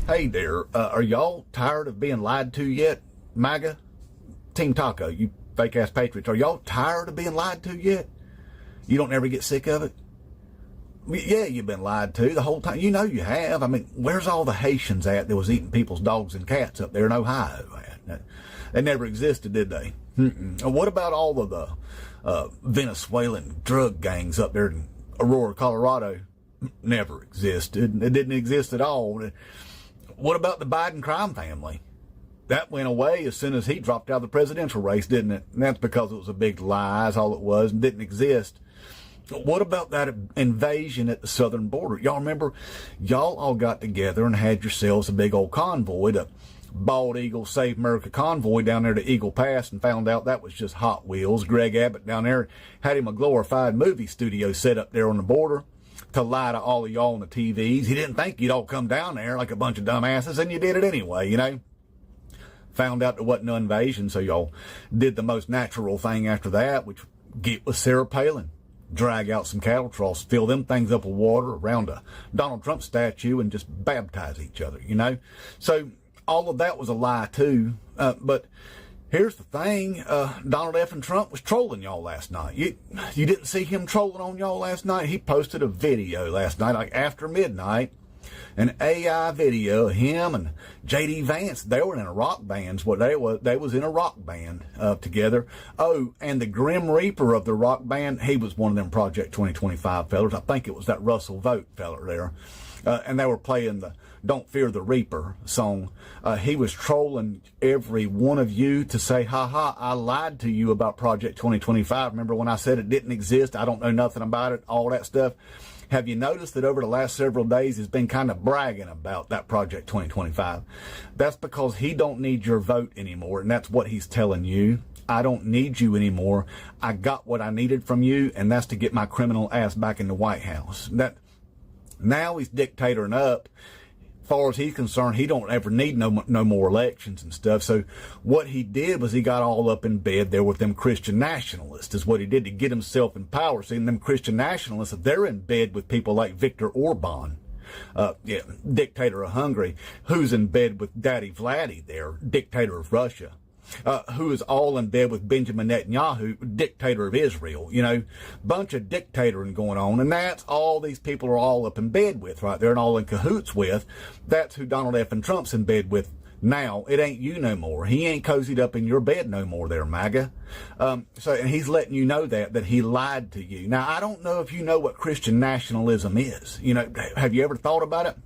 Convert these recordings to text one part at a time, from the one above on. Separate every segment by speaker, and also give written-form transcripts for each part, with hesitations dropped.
Speaker 1: Hey there, are y'all tired of being lied to yet? MAGA? Team Taco, you fake-ass patriots, are y'all tired of being lied to yet? You don't ever get sick of it? Yeah, you've been lied to the whole time. You know you have. I mean, where's all the Haitians at that was eating people's dogs and cats up there in Ohio? They never existed, did they? What about all of the Venezuelan drug gangs up there in Aurora, Colorado? Never existed. It didn't exist at all. What about the Biden crime family? That went away as soon as he dropped out of the presidential race, didn't it? And that's because it was a big lie, is all it was, and didn't exist. What about that invasion at the southern border? Y'all remember? Y'all all got together and had yourselves a big old convoy, the Bald Eagle Save America convoy down there to Eagle Pass, and found out that was just Hot Wheels. Greg Abbott down there had him a glorified movie studio set up there on the border to lie to all of y'all on the TVs. He didn't think you'd all come down there like a bunch of dumbasses, and you did it anyway, you know. Found out there wasn't no invasion, so y'all did the most natural thing after that, which get with Sarah Palin. Drag out some cattle troughs, fill them things up with water around a Donald Trump statue, and just baptize each other, you know. So all of that was a lie too. But here's the thing, Donald F. and Trump was trolling y'all last night. You didn't see him trolling on y'all last night? He posted a video last night, like after midnight, an AI video of him and J.D. Vance. They were in a rock band. They was in a rock band together. Oh, and the Grim Reaper of the rock band, he was one of them Project 2025 fellers. I think it was that Russell Vogt feller there. And they were playing the Don't Fear the Reaper song. He was trolling every one of you to say, ha ha, I lied to you about Project 2025. Remember when I said it didn't exist? I don't know nothing about it, all that stuff. Have you noticed that over the last several days he's been kind of bragging about that Project 2025? That's because he don't need your vote anymore, and that's what he's telling you. I don't need you anymore. I got what I needed from you, and that's to get my criminal ass back in the White House. Now he's dictatoring up. As far as he's concerned, he don't ever need no more elections and stuff. So what he did was he got all up in bed there with them Christian nationalists, is what he did to get himself in power. See, them Christian nationalists, they're in bed with people like Viktor Orban, dictator of Hungary, who's in bed with Daddy Vladdy there, dictator of Russia. Who is all in bed with Benjamin Netanyahu, dictator of Israel. You know, bunch of dictatoring going on, and that's all these people are all up in bed with right there and all in cahoots with. That's who Donald F. and Trump's in bed with now. It ain't you no more. He ain't cozied up in your bed no more there, MAGA. And he's letting you know that he lied to you. Now, I don't know if you know what Christian nationalism is. You know, have you ever thought about it?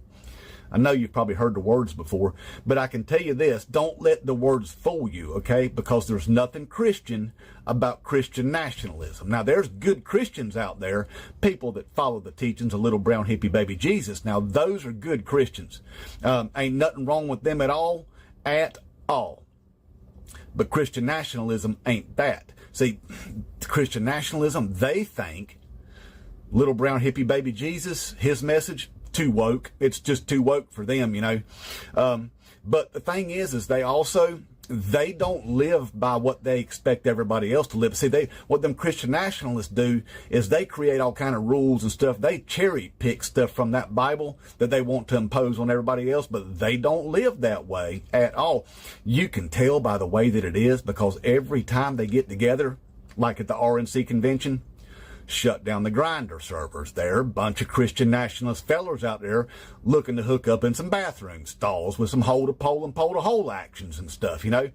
Speaker 1: I know you've probably heard the words before, but I can tell you this, don't let the words fool you, okay? Because there's nothing Christian about Christian nationalism. Now, there's good Christians out there, people that follow the teachings of little brown hippie baby Jesus. Now, those are good Christians. Ain't nothing wrong with them at all. But Christian nationalism ain't that. See, Christian nationalism, they think little brown hippie baby Jesus, his message, too woke. It's just too woke for them, you know. But the thing is they don't live by what they expect everybody else to live. See, what them Christian nationalists do is they create all kind of rules and stuff. They cherry pick stuff from that Bible that they want to impose on everybody else, but they don't live that way at all. You can tell by the way that it is, because every time they get together, like at the RNC convention, shut down the Grindr servers there. Bunch of Christian nationalist fellers out there looking to hook up in some bathroom stalls with some hold-a-pole and pole-to-hole actions and stuff, you know.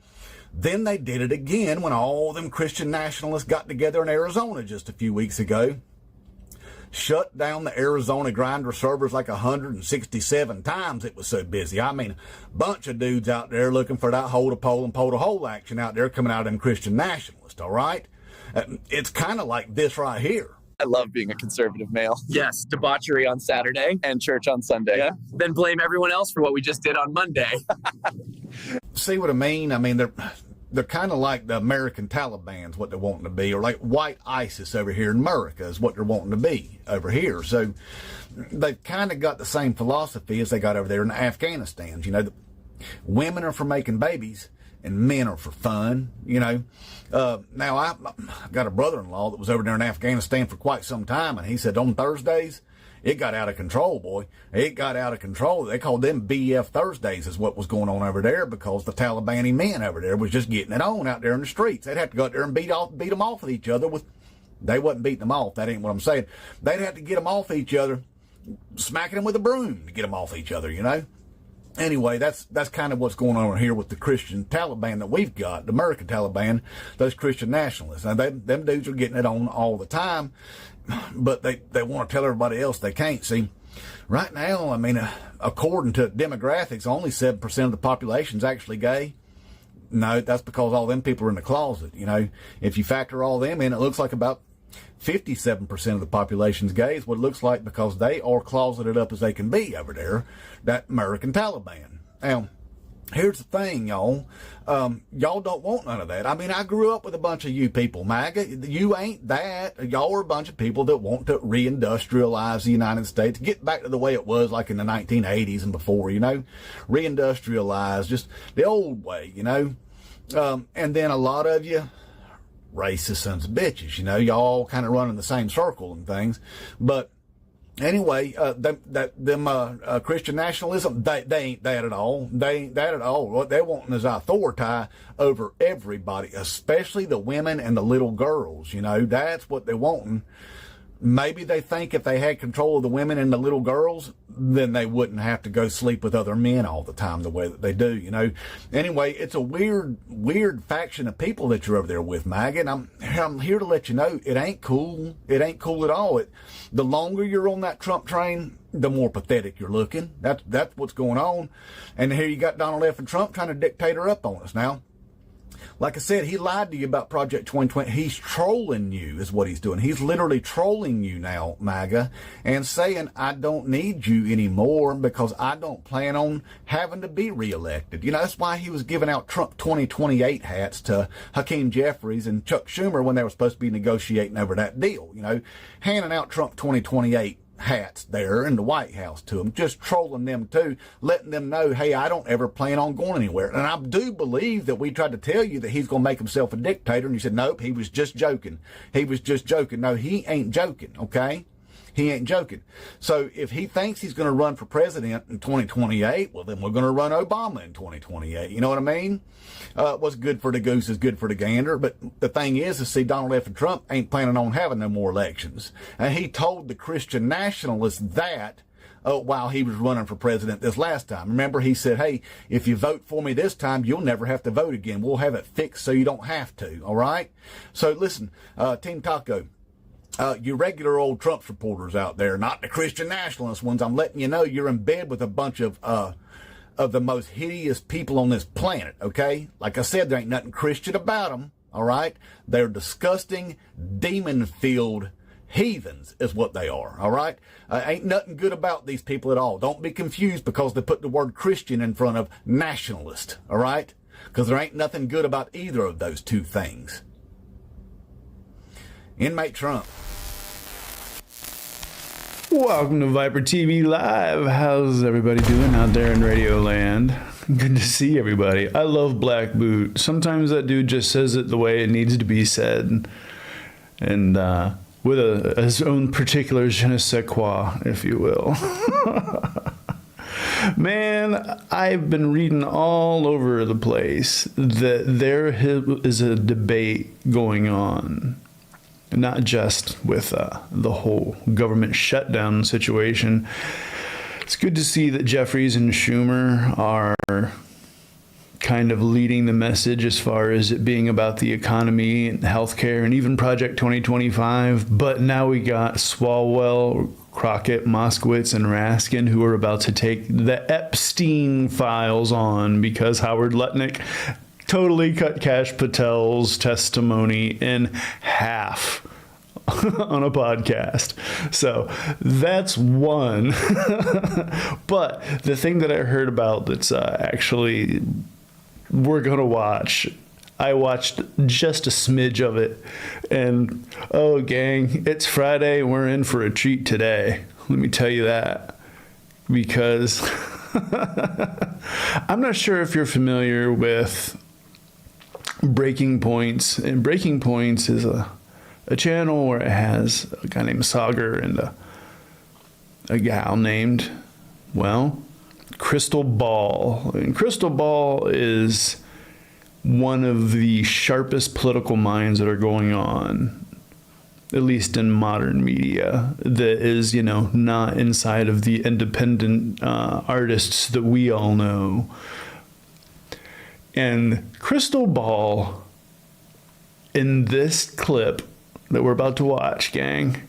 Speaker 1: Then they did it again when all them Christian nationalists got together in Arizona just a few weeks ago. Shut down the Arizona Grindr servers like 167 times. It was so busy. I mean, bunch of dudes out there looking for that hold-a-pole and pole-to-hole action out there coming out of them Christian nationalists, all right? It's kind of like this right here.
Speaker 2: I love being a conservative male.
Speaker 3: Yes, debauchery on Saturday.
Speaker 2: And church on Sunday.
Speaker 3: Yeah. Then blame everyone else for what we just did on Monday.
Speaker 1: See what I mean? I mean, they're kind of like the American Taliban's what they're wanting to be, or like white ISIS over here in America is what they're wanting to be over here. So they've kind of got the same philosophy as they got over there in Afghanistan. You know, women are for making babies, and men are for fun, you know. Now, I got a brother-in-law that was over there in Afghanistan for quite some time, and he said on Thursdays, it got out of control, boy. It got out of control. They called them BF Thursdays is what was going on over there, because the Taliban men over there was just getting it on out there in the streets. They'd have to go out there and beat them off with each other. They wasn't beating them off. That ain't what I'm saying. They'd have to get them off each other, smacking them with a broom to get them off each other, you know. Anyway, that's kind of what's going on here with the Christian Taliban that we've got, the American Taliban, those Christian nationalists. Now, them dudes are getting it on all the time, but they want to tell everybody else they can't. See, right now, I mean, according to demographics, only 7% of the population is actually gay. No, that's because all them people are in the closet. You know, if you factor all them in, it looks like about 57% of the population's gay is what it looks like, because they are closeted up as they can be over there, that American Taliban. Now, here's the thing, y'all. Y'all don't want none of that. I mean, I grew up with a bunch of you people, MAGA. You ain't that. Y'all are a bunch of people that want to reindustrialize the United States, get back to the way it was like in the 1980s and before, you know, reindustrialize, just the old way, you know. And then a lot of you, racist sons of bitches, you know, y'all kind of run in the same circle and things. But anyway, Christian nationalism, they ain't that at all. They ain't that at all. What they're wanting is authority over everybody, especially the women and the little girls, you know. That's what they're wanting. Maybe they think if they had control of the women and the little girls, then they wouldn't have to go sleep with other men all the time the way that they do, you know. Anyway, it's a weird faction of people that you're over there with, MAGA, and I'm here to let you know it ain't cool. It ain't cool at all. The longer you're on that Trump train, the more pathetic you're looking. That's what's going on. And here you got Donald F. and Trump trying to dictate her up on us now. Like I said, he lied to you about Project 2020. He's trolling you is what he's doing. He's literally trolling you now, MAGA, and saying, I don't need you anymore because I don't plan on having to be reelected. You know, that's why he was giving out Trump 2028 hats to Hakeem Jeffries and Chuck Schumer when they were supposed to be negotiating over that deal, you know, handing out Trump 2028 hats there in the White House to them, just trolling them too, letting them know, hey, I don't ever plan on going anywhere. And I do believe that we tried to tell you that he's going to make himself a dictator, and you said, nope, he was just joking. He was just joking. No, he ain't joking, okay? He ain't joking. So if he thinks he's going to run for president in 2028, well, then we're going to run Obama in 2028. You know what I mean? What's good for the goose is good for the gander. But the thing is, see, Donald F. and Trump ain't planning on having no more elections. And he told the Christian nationalists that while he was running for president this last time. Remember, he said, hey, if you vote for me this time, you'll never have to vote again. We'll have it fixed so you don't have to. All right? So listen, Team Taco. You regular old Trump supporters out there, not the Christian nationalist ones, I'm letting you know you're in bed with a bunch of the most hideous people on this planet, okay? Like I said, there ain't nothing Christian about them, all right? They're disgusting, demon-filled heathens is what they are, all right? Ain't nothing good about these people at all. Don't be confused because they put the word Christian in front of nationalist, all right? Because there ain't nothing good about either of those two things. Inmate Trump.
Speaker 4: Welcome to ViperTV Live. How's everybody doing out there in Radio Land? Good to see everybody. I love Black Boot. Sometimes that dude just says it the way it needs to be said. And with his own particular je ne sais quoi, if you will. Man, I've been reading all over the place that there is a debate going on. Not just with the whole government shutdown situation. It's good to see that Jeffries and Schumer are kind of leading the message as far as it being about the economy and healthcare and even Project 2025. But now we got Swalwell, Crockett, Moskowitz, and Raskin who are about to take the Epstein files on because Howard Lutnick totally cut Kash Patel's testimony in half on a podcast. So that's one. But the thing that I heard about that's actually we're going to watch, I watched just a smidge of it. And, oh, gang, it's Friday. We're in for a treat today. Let me tell you that. Because I'm not sure if you're familiar with Breaking Points, and Breaking Points is a channel where it has a guy named Sagar and a gal named, well, Krystal Ball. And Krystal Ball is one of the sharpest political minds that are going on, at least in modern media, that is, not inside of the independent artists that we all know. And Krystal Ball, in this clip that we're about to watch, gang,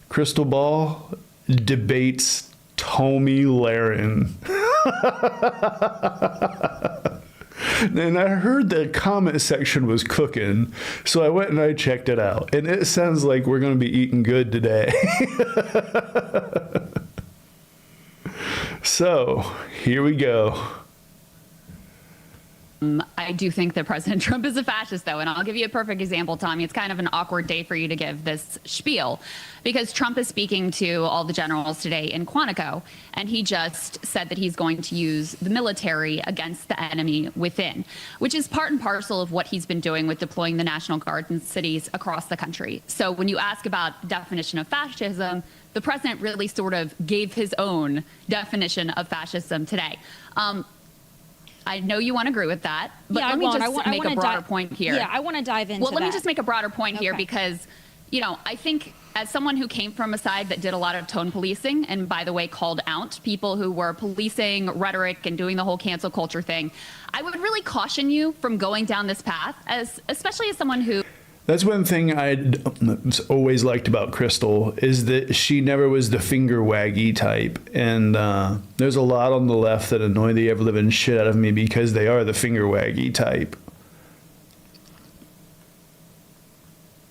Speaker 4: Krystal Ball debates Tomi Lahren. And I heard the comment section was cooking, so I went and I checked it out. And it sounds like we're going to be eating good today. So, here we go.
Speaker 5: I do think that President Trump is a fascist, though, and I'll give you a perfect example, Tommy. It's kind of an awkward day for you to give this spiel because Trump is speaking to all the generals today in Quantico, and he just said that he's going to use the military against the enemy within, which is part and parcel of what he's been doing with deploying the National Guard in cities across the country. So when you ask about definition of fascism, the president really sort of gave his own definition of fascism today. I know you want to agree with that, but
Speaker 6: yeah,
Speaker 5: let me just make a broader point here.
Speaker 6: Yeah, I want to dive into
Speaker 5: Well, let me just make a broader point here
Speaker 6: Okay.
Speaker 5: because, I think as someone who came from a side that did a lot of tone policing and, by the way, called out people who were policing rhetoric and doing the whole cancel culture thing, I would really caution you from going down this path, especially as someone who...
Speaker 4: That's one thing I always liked about Krystal is that she never was the finger waggy type. And there's a lot on the left that annoy the ever-living shit out of me because they are the finger waggy type.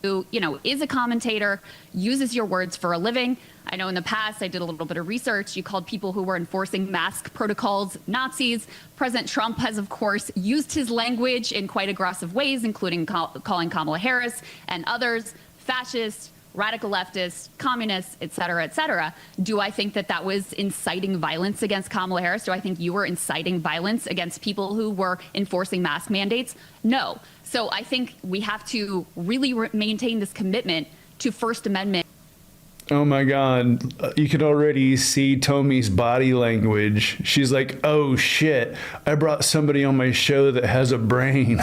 Speaker 5: Who, is a commentator, uses your words for a living. I know in the past, I did a little bit of research. You called people who were enforcing mask protocols Nazis. President Trump has, of course, used his language in quite aggressive ways, including calling Kamala Harris and others fascist, radical leftists, communists, et cetera, et cetera. Do I think that that was inciting violence against Kamala Harris? Do I think you were inciting violence against people who were enforcing mask mandates? No. So I think we have to really maintain this commitment to First Amendment.
Speaker 4: Oh my God. You can already see Tomi's body language. She's like, oh shit, I brought somebody on my show that has a brain.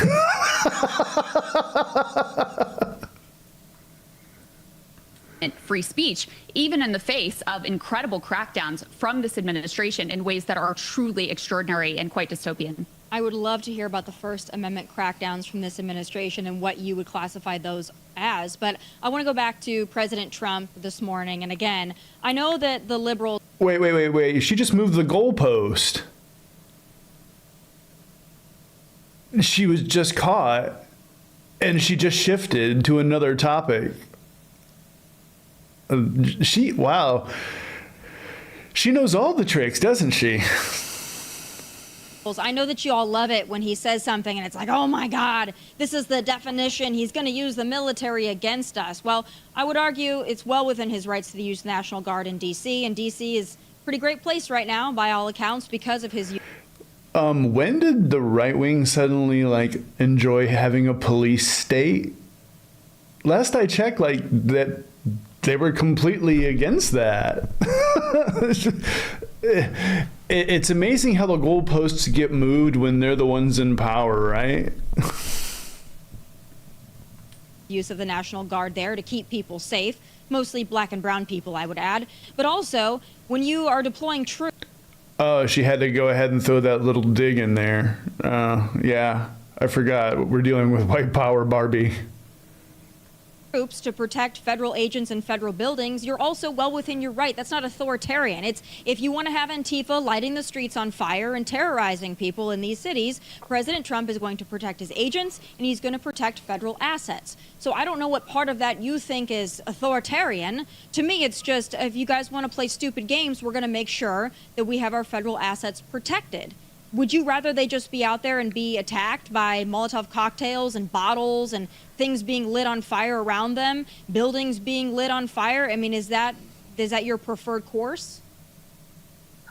Speaker 5: And free speech, even in the face of incredible crackdowns from this administration in ways that are truly extraordinary and quite dystopian.
Speaker 6: I would love to hear about the First Amendment crackdowns from this administration and what you would classify those as. But I want to go back to President Trump this morning. And again, I know that the liberals...
Speaker 4: Wait. She just moved the goalpost. She was just caught and she just shifted to another topic. Wow. She knows all the tricks, doesn't she?
Speaker 6: I know that you all love it when he says something and it's like, oh my God, this is the definition. He's going to use the military against us. Well, I would argue it's well within his rights to use the National Guard in D.C. And D.C. is a pretty great place right now, by all accounts, because of his...
Speaker 4: When did the right wing suddenly enjoy having a police state? Last I checked, that they were completely against that. It's amazing how the goalposts get moved when they're the ones in power, right?
Speaker 6: Use of the National Guard there to keep people safe, mostly black and brown people, I would add. But also, when you are deploying troops...
Speaker 4: Oh, she had to go ahead and throw that little dig in there. Yeah, I forgot. We're dealing with white power, Barbie.
Speaker 6: Troops to protect federal agents and federal buildings, you're also well within your right. That's not authoritarian. It's if you want to have Antifa lighting the streets on fire and terrorizing people in these cities, President Trump is going to protect his agents and he's going to protect federal assets. So I don't know what part of that you think is authoritarian. To me, it's just if you guys want to play stupid games, we're going to make sure that we have our federal assets protected. Would you rather they just be out there and be attacked by Molotov cocktails and bottles and things being lit on fire around them, buildings being lit on fire? I mean, is that your preferred course?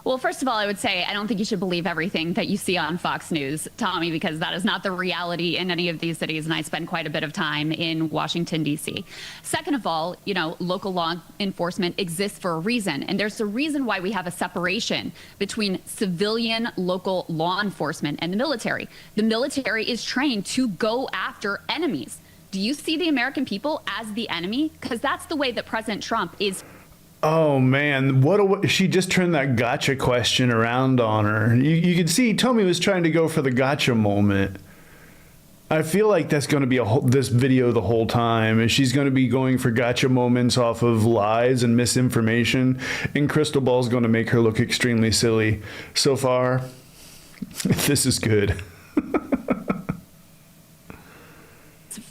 Speaker 5: Well, first of all, I would say I don't think you should believe everything that you see on Fox News, Tommy, because that is not the reality in any of these cities. And I spend quite a bit of time in Washington, D.C. Second of all, you know, local law enforcement exists for a reason. And there's a reason why we have a separation between civilian local law enforcement and the military. The military is trained to go after enemies. Do you see the American people as the enemy? Because that's the way that President Trump is.
Speaker 4: Oh man, she just turned that gotcha question around on her. You could see Tomi was trying to go for the gotcha moment. I feel like that's going to be this video the whole time, and she's going to be going for gotcha moments off of lies and misinformation, and Krystal Ball's going to make her look extremely silly. So far, this is good.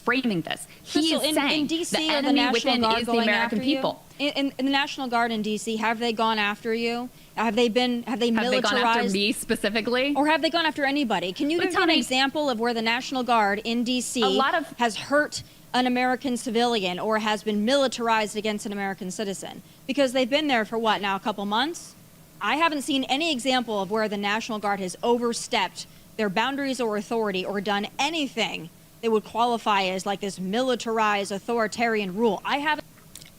Speaker 5: Framing this. He
Speaker 6: Krystal,
Speaker 5: is saying
Speaker 6: in DC,
Speaker 5: the enemy within is the American
Speaker 6: you?
Speaker 5: people.
Speaker 6: In the National Guard in DC, have they gone after you? Have they militarized?
Speaker 5: Have they gone after me specifically?
Speaker 6: Or have they gone after anybody? Can you give me an example of where the National Guard in DC has hurt an American civilian or has been militarized against an American citizen? Because they've been there for what now, a couple months? I haven't seen any example of where the National Guard has overstepped their boundaries or authority or done anything that would qualify as like this militarized authoritarian rule.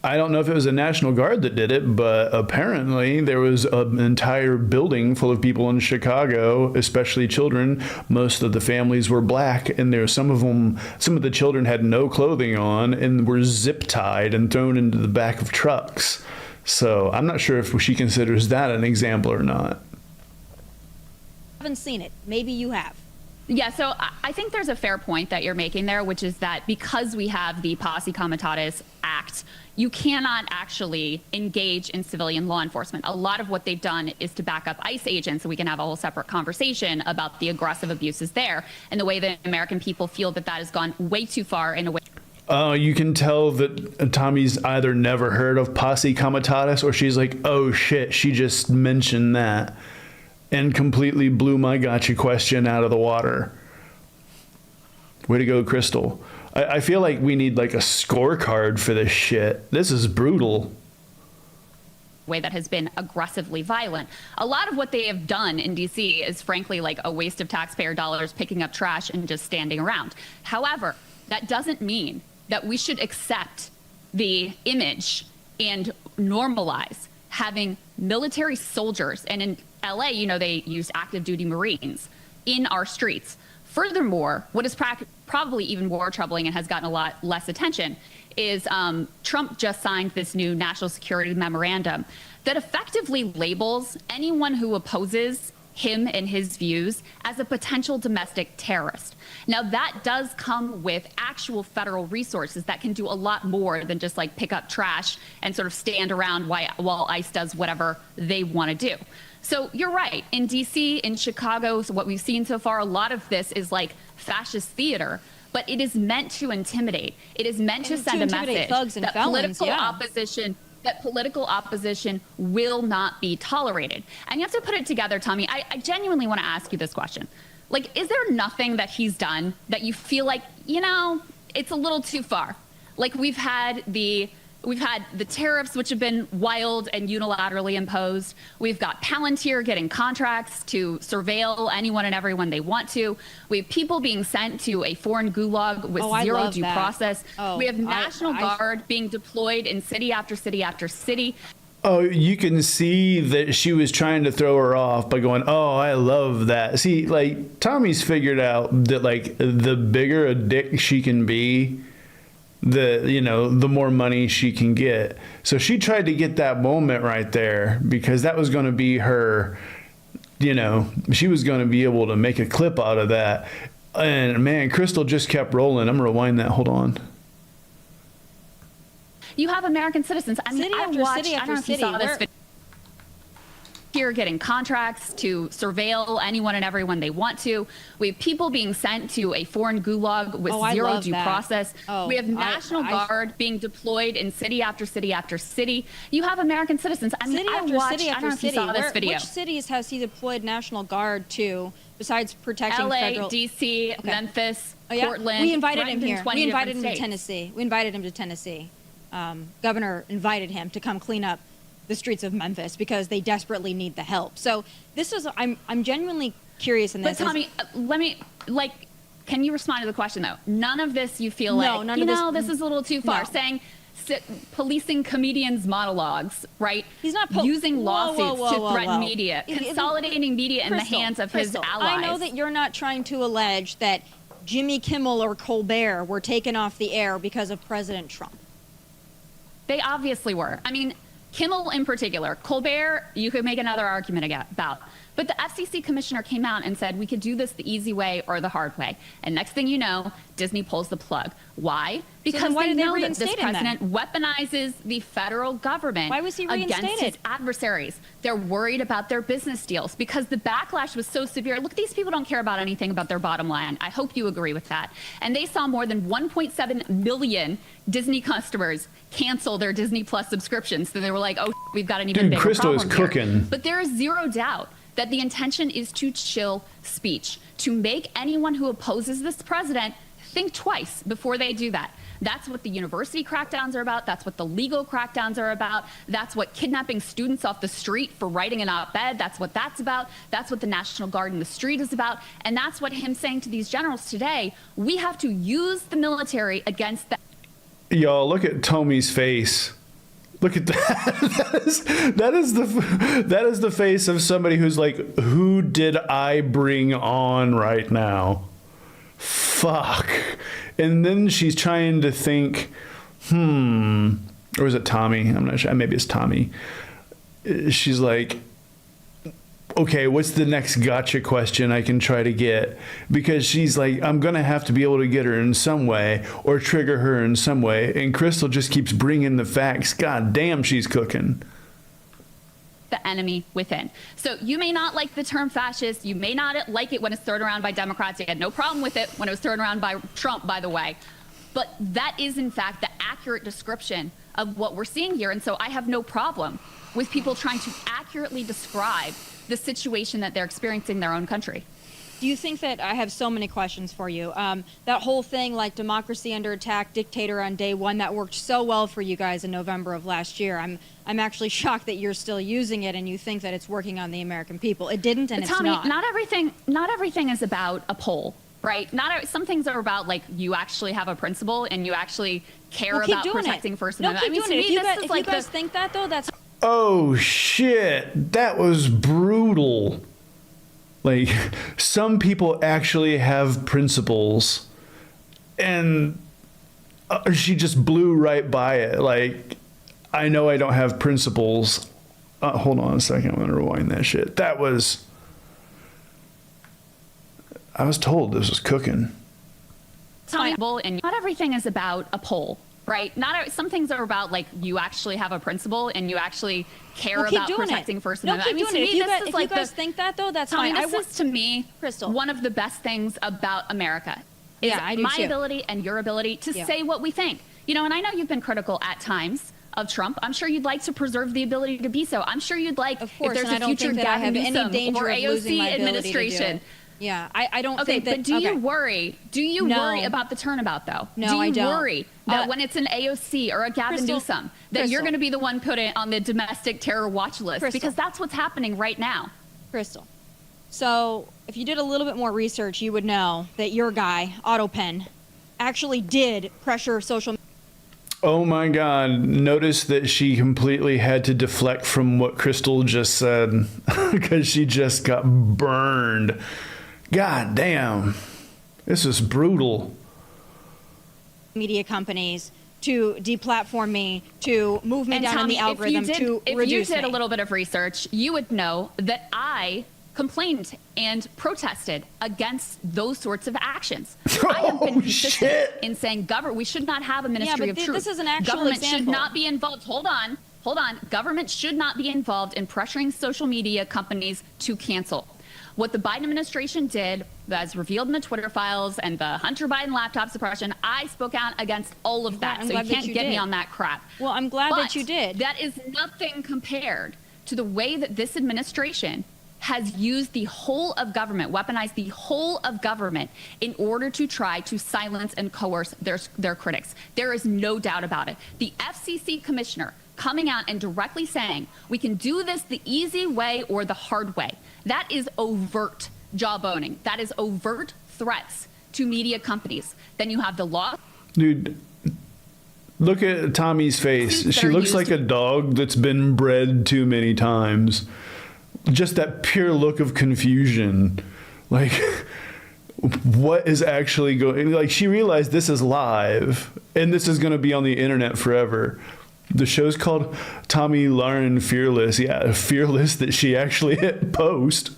Speaker 6: I don't
Speaker 4: know if it was the National Guard that did it, but apparently there was an entire building full of people in Chicago, especially children. Most of the families were black, and some of the children had no clothing on and were zip tied and thrown into the back of trucks. So I'm not sure if she considers that an example or not.
Speaker 6: haven't seen it. Maybe you have.
Speaker 5: Yeah, so I think there's a fair point that you're making there, which is that because we have the Posse Comitatus Act, you cannot actually engage in civilian law enforcement. A lot of what they've done is to back up ICE agents, so we can have a whole separate conversation about the aggressive abuses there and the way that American people feel that that has gone way too far in a way.
Speaker 4: You can tell that Tommy's either never heard of Posse Comitatus or she's like, oh shit, she just mentioned that and completely blew my gotcha question out of the water. Way to go, Krystal. I feel like we need like a scorecard for this shit. This is brutal.
Speaker 5: Way that has been aggressively violent. A lot of what they have done in DC is frankly like a waste of taxpayer dollars, picking up trash and just standing around. However, that doesn't mean that we should accept the image and normalize having military soldiers, and in LA, you know, they used active duty Marines in our streets. Furthermore, what is probably even more troubling and has gotten a lot less attention is Trump just signed this new national security memorandum that effectively labels anyone who opposes him and his views as a potential domestic terrorist. Now, that does come with actual federal resources that can do a lot more than just like pick up trash and sort of stand around while ICE does whatever they want to do. So you're right. In DC, in Chicago, so what we've seen so far, a lot of this is like fascist theater, but it is meant to intimidate. It is meant to send a message that political opposition will not be tolerated. And you have to put it together, Tommy. I genuinely want to ask you this question. Like, is there nothing that he's done that you feel like, you know, it's a little too far? Like, we've had the tariffs, which have been wild and unilaterally imposed. We've got Palantir getting contracts to surveil anyone and everyone they want to. We have people being sent to a foreign gulag with zero due process. We have National Guard being deployed in city after city after city.
Speaker 4: Oh, you can see that she was trying to throw her off by going, oh, I love that. See, like, Tommy's figured out that, like, the bigger a dick she can be, the more money she can get. So she tried to get that moment right there because that was going to be her, she was going to be able to make a clip out of that. And man, Krystal just kept rolling. I'm going to rewind that. Hold on.
Speaker 5: You have American citizens. I mean, I don't know if you saw this video. Here getting contracts to surveil anyone and everyone they want to. We have people being sent to a foreign gulag with zero due process. We have National Guard being deployed in city after city after city. You have American citizens. I mean, I don't know if you saw this video.
Speaker 6: Which cities has he deployed National Guard to besides protecting
Speaker 5: LA,
Speaker 6: federal?
Speaker 5: DC, Memphis, Portland.
Speaker 6: We invited him here. We invited him
Speaker 5: to
Speaker 6: Tennessee. We invited him to Tennessee. Governor invited him to come clean up the streets of Memphis because they desperately need the help. So this is, I'm genuinely curious in this.
Speaker 5: But Tomi, let me, can you respond to the question though? None of this you feel
Speaker 6: No,
Speaker 5: like,
Speaker 6: none
Speaker 5: you
Speaker 6: of this-
Speaker 5: know, this is a little too far.
Speaker 6: No.
Speaker 5: Saying policing comedians' monologues, right?
Speaker 6: He's not
Speaker 5: using
Speaker 6: Whoa,
Speaker 5: lawsuits
Speaker 6: whoa,
Speaker 5: to
Speaker 6: whoa,
Speaker 5: threaten
Speaker 6: whoa.
Speaker 5: media,
Speaker 6: It-
Speaker 5: consolidating media in the
Speaker 6: Krystal,
Speaker 5: hands of his
Speaker 6: Krystal,
Speaker 5: allies.
Speaker 6: I know that you're not trying to allege that Jimmy Kimmel or Colbert were taken off the air because of President Trump.
Speaker 5: They obviously were. I mean, Kimmel in particular. Colbert, you could make another argument about. But the FCC commissioner came out and said we could do this the easy way or the hard way. And next thing you know, Disney pulls the plug. Why? Because
Speaker 6: then why
Speaker 5: they
Speaker 6: did they
Speaker 5: know that this
Speaker 6: reinstate him then?
Speaker 5: president weaponizes the federal government
Speaker 6: Why was he
Speaker 5: against his
Speaker 6: reinstated?
Speaker 5: adversaries. They're worried about their business deals because the backlash was so severe. Look, these people don't care about anything about their bottom line. I hope you agree with that. And they saw more than 1.7 million Disney customers cancel their Disney Plus subscriptions. So they were like, oh, we've got an even bigger
Speaker 4: Krystal
Speaker 5: problem
Speaker 4: is
Speaker 5: here.
Speaker 4: cooking.
Speaker 5: But there is zero doubt that the intention is to chill speech, to make anyone who opposes this president think twice before they do that. That's what the university crackdowns are about. That's what the legal crackdowns are about. That's what kidnapping students off the street for writing an op-ed, that's what that's about. That's what the National Guard in the street is about. And that's what him saying to these generals today, we have to use the military against the...
Speaker 4: Y'all, look at Tomi's face. Look at that. that is the face of somebody who's like, who did I bring on right now? Fuck. And then she's trying to think, or is it Tomi? I'm not sure. Maybe it's Tomi. She's like, okay, what's the next gotcha question I can try to get? Because she's like, I'm going to have to be able to get her in some way or trigger her in some way. And Krystal just keeps bringing the facts. God damn, she's cooking.
Speaker 5: The enemy within. So you may not like the term fascist. You may not like it when it's thrown around by Democrats. You had no problem with it when it was thrown around by Trump, by the way. But that is, in fact, the accurate description of what we're seeing here. And so I have no problem with people trying to accurately describe the situation that they're experiencing in their own country.
Speaker 6: Do you think that, I have so many questions for you, that whole thing like democracy under attack, dictator on day one, that worked so well for you guys in November of last year. I'm actually shocked that you're still using it and you think that it's working on the American people. It didn't, and
Speaker 5: But
Speaker 6: it's
Speaker 5: Tomi,
Speaker 6: not.
Speaker 5: not everything is about a poll, right? Some things are about like you actually have a principle and you actually care
Speaker 6: Well, keep
Speaker 5: about
Speaker 6: doing
Speaker 5: protecting
Speaker 6: it.
Speaker 5: First
Speaker 6: No,
Speaker 5: Amendment.
Speaker 6: keep
Speaker 5: I
Speaker 6: doing
Speaker 5: mean,
Speaker 6: it.
Speaker 5: to me,
Speaker 6: If
Speaker 5: this is
Speaker 6: you
Speaker 5: like
Speaker 6: guys think that, though, that's...
Speaker 4: Oh, shit. That was brutal. Like, some people actually have principles, and she just blew right by it. Like, I know I don't have principles. Hold on a second. I'm going to rewind that shit. That was... I was told this was cooking.
Speaker 5: and not everything is about a poll, right? Some things are about like you actually have a principle and you actually care
Speaker 6: Well, keep
Speaker 5: about
Speaker 6: doing
Speaker 5: protecting
Speaker 6: it.
Speaker 5: First
Speaker 6: No,
Speaker 5: Amendment.
Speaker 6: keep
Speaker 5: I
Speaker 6: doing
Speaker 5: mean,
Speaker 6: it.
Speaker 5: to me,
Speaker 6: If
Speaker 5: this is
Speaker 6: you
Speaker 5: like
Speaker 6: guys think that, though, that's
Speaker 5: Tomi,
Speaker 6: fine.
Speaker 5: this is to me
Speaker 6: Krystal.
Speaker 5: one of the best things about America. Is
Speaker 6: Yeah, I do
Speaker 5: my
Speaker 6: too.
Speaker 5: ability and your ability to
Speaker 6: Yeah.
Speaker 5: say what we think. You know, and I know you've been critical at times of Trump. I'm sure you'd like to preserve the ability to be so. I'm sure you'd like
Speaker 6: Of course,
Speaker 5: if there's
Speaker 6: and I
Speaker 5: a
Speaker 6: don't
Speaker 5: future
Speaker 6: think that I have
Speaker 5: Gavin
Speaker 6: any
Speaker 5: Newsom
Speaker 6: danger
Speaker 5: or
Speaker 6: of losing my
Speaker 5: AOC
Speaker 6: ability to do
Speaker 5: administration.
Speaker 6: it. Yeah, I don't
Speaker 5: Okay,
Speaker 6: think that...
Speaker 5: but do you
Speaker 6: okay.
Speaker 5: worry? Do you
Speaker 6: No.
Speaker 5: worry about the turnabout, though?
Speaker 6: No,
Speaker 5: do you
Speaker 6: I don't.
Speaker 5: worry that when it's an AOC or a Gavin
Speaker 6: Krystal,
Speaker 5: Newsom, that you're
Speaker 6: Krystal.
Speaker 5: going to be the one put on the domestic terror watch list?
Speaker 6: Krystal.
Speaker 5: Because that's what's happening right now.
Speaker 6: Krystal. So if you did a little bit more research, you would know that your guy, AutoPen, actually did pressure social media.
Speaker 4: Oh my God. Notice that she completely had to deflect from what Krystal just said because she just got burned. God damn. This is brutal.
Speaker 6: Media companies to deplatform me, to move me
Speaker 5: And
Speaker 6: down in
Speaker 5: Tomi,
Speaker 6: the algorithm, to
Speaker 5: if
Speaker 6: reduce
Speaker 5: you did
Speaker 6: me.
Speaker 5: a little bit of research, you would know that I complained and protested against those sorts of actions. I have been
Speaker 4: Oh,
Speaker 5: consistent
Speaker 4: shit.
Speaker 5: in saying we should not have a ministry
Speaker 6: but
Speaker 5: of truth.
Speaker 6: this is an actual
Speaker 5: Government
Speaker 6: example.
Speaker 5: should not be involved. Hold on. Government should not be involved in pressuring social media companies to cancel. What the Biden administration did, as revealed in the Twitter files and the Hunter Biden laptop suppression, I spoke out against all of that.
Speaker 6: I'm
Speaker 5: So you
Speaker 6: glad that
Speaker 5: can't
Speaker 6: you
Speaker 5: get me
Speaker 6: did.
Speaker 5: on that crap.
Speaker 6: Well, I'm glad that
Speaker 5: But
Speaker 6: you did.
Speaker 5: That is nothing compared to the way that this administration has used the whole of government, weaponized the whole of government in order to try to silence and coerce their critics. There is no doubt about it. The FCC commissioner coming out and directly saying, we can do this the easy way or the hard way. That is overt jawboning. That is overt threats to media companies. Then you have the law.
Speaker 4: Dude, look at Tommy's face. She looks like a dog that's been bred too many times. Just that pure look of confusion. Like, what is actually going, like, she realized this is live and this is going to be on the internet forever. The show's called Tomi Lahren Fearless. Yeah, fearless that she actually hit post.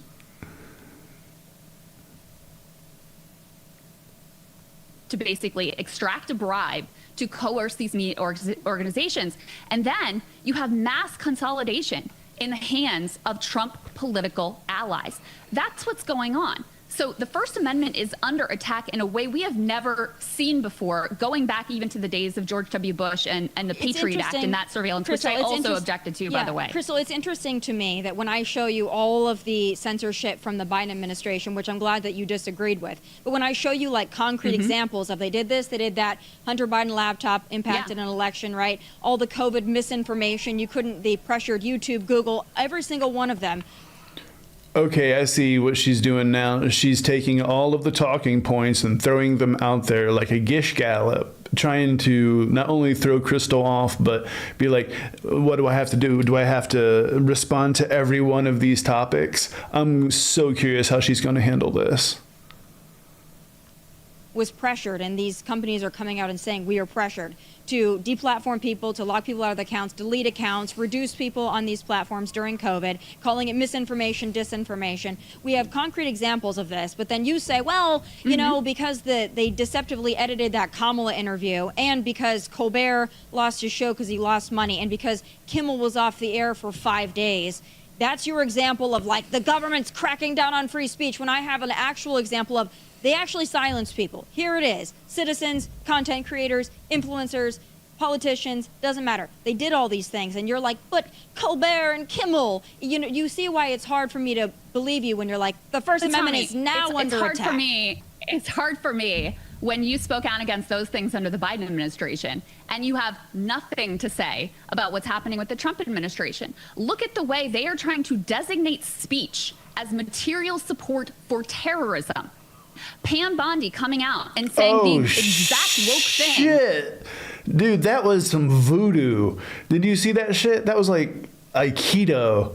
Speaker 5: To basically extract a bribe to coerce these media organizations. And then you have mass consolidation in the hands of Trump political allies. That's what's going on. So the First Amendment is under attack in a way we have never seen before, going back even to the days of George W. Bush and the Patriot Act and that surveillance,
Speaker 6: Krystal,
Speaker 5: which I also objected to, by the way.
Speaker 6: Krystal, it's interesting to me that when I show you all of the censorship from the Biden administration, which I'm glad that you disagreed with, but when I show you like concrete examples of they did this, they did that, Hunter Biden laptop impacted an election, right? All the COVID misinformation, they pressured YouTube, Google, every single one of them.
Speaker 4: Okay, I see what she's doing now. She's taking all of the talking points and throwing them out there like a gish gallop, trying to not only throw Krystal off, but be like, what do I have to do? Do I have to respond to every one of these topics? I'm so curious how she's going to handle this.
Speaker 6: Was pressured, and these companies are coming out and saying we are pressured to deplatform people, to lock people out of the accounts, delete accounts, reduce people on these platforms during COVID, calling it misinformation, disinformation. We have concrete examples of this, but then you say, well, you know, because they deceptively edited that Kamala interview, and because Colbert lost his show because he lost money, and because Kimmel was off the air for 5 days, that's your example of like the government's cracking down on free speech, when I have an actual example of they actually silence people. Here it is. Citizens, content creators, influencers, politicians, doesn't matter. They did all these things. And you're like, but Colbert and Kimmel, you know, you see why it's hard for me to believe you when you're like, the First Amendment is now under attack.
Speaker 5: It's hard for me when you spoke out against those things under the Biden administration and you have nothing to say about what's happening with the Trump administration. Look at the way they are trying to designate speech as material support for terrorism. Pam Bondi coming out and saying the exact woke thing.
Speaker 4: Shit. Dude, that was some voodoo. Did you see that shit? That was like Aikido.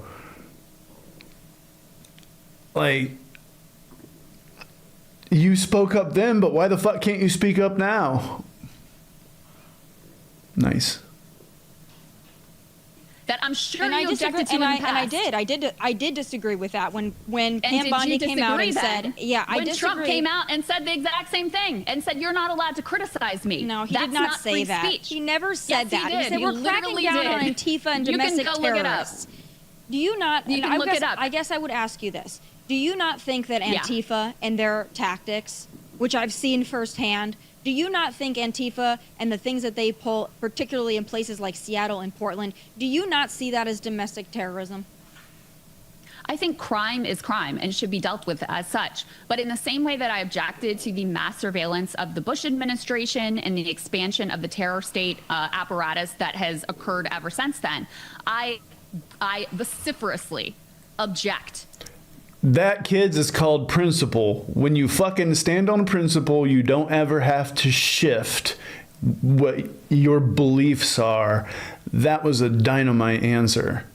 Speaker 4: Like, you spoke up then, but why the fuck can't you speak up now? Nice.
Speaker 5: That I'm sure you objected to in the past.
Speaker 6: And I did disagree with that when Pam Bondi came out and said, yeah, I disagree.
Speaker 5: When Trump came out and said the exact same thing and said, you're not allowed to criticize me.
Speaker 6: No, he did not say that. He never said that. He said, we're cracking down on Antifa and domestic terrorists. Do you not?
Speaker 5: You can look it up.
Speaker 6: I guess I would ask you this. Do you not think that Antifa and their tactics, which I've seen firsthand, do you not think Antifa and the things that they pull, particularly in places like Seattle and Portland, do you not see that as domestic terrorism?
Speaker 5: I think crime is crime and should be dealt with as such. But in the same way that I objected to the mass surveillance of the Bush administration and the expansion of the terror state apparatus that has occurred ever since then, I vociferously object.
Speaker 4: That, kids, is called principle. When you fucking stand on principle, you don't ever have to shift what your beliefs are. That was a dynamite answer.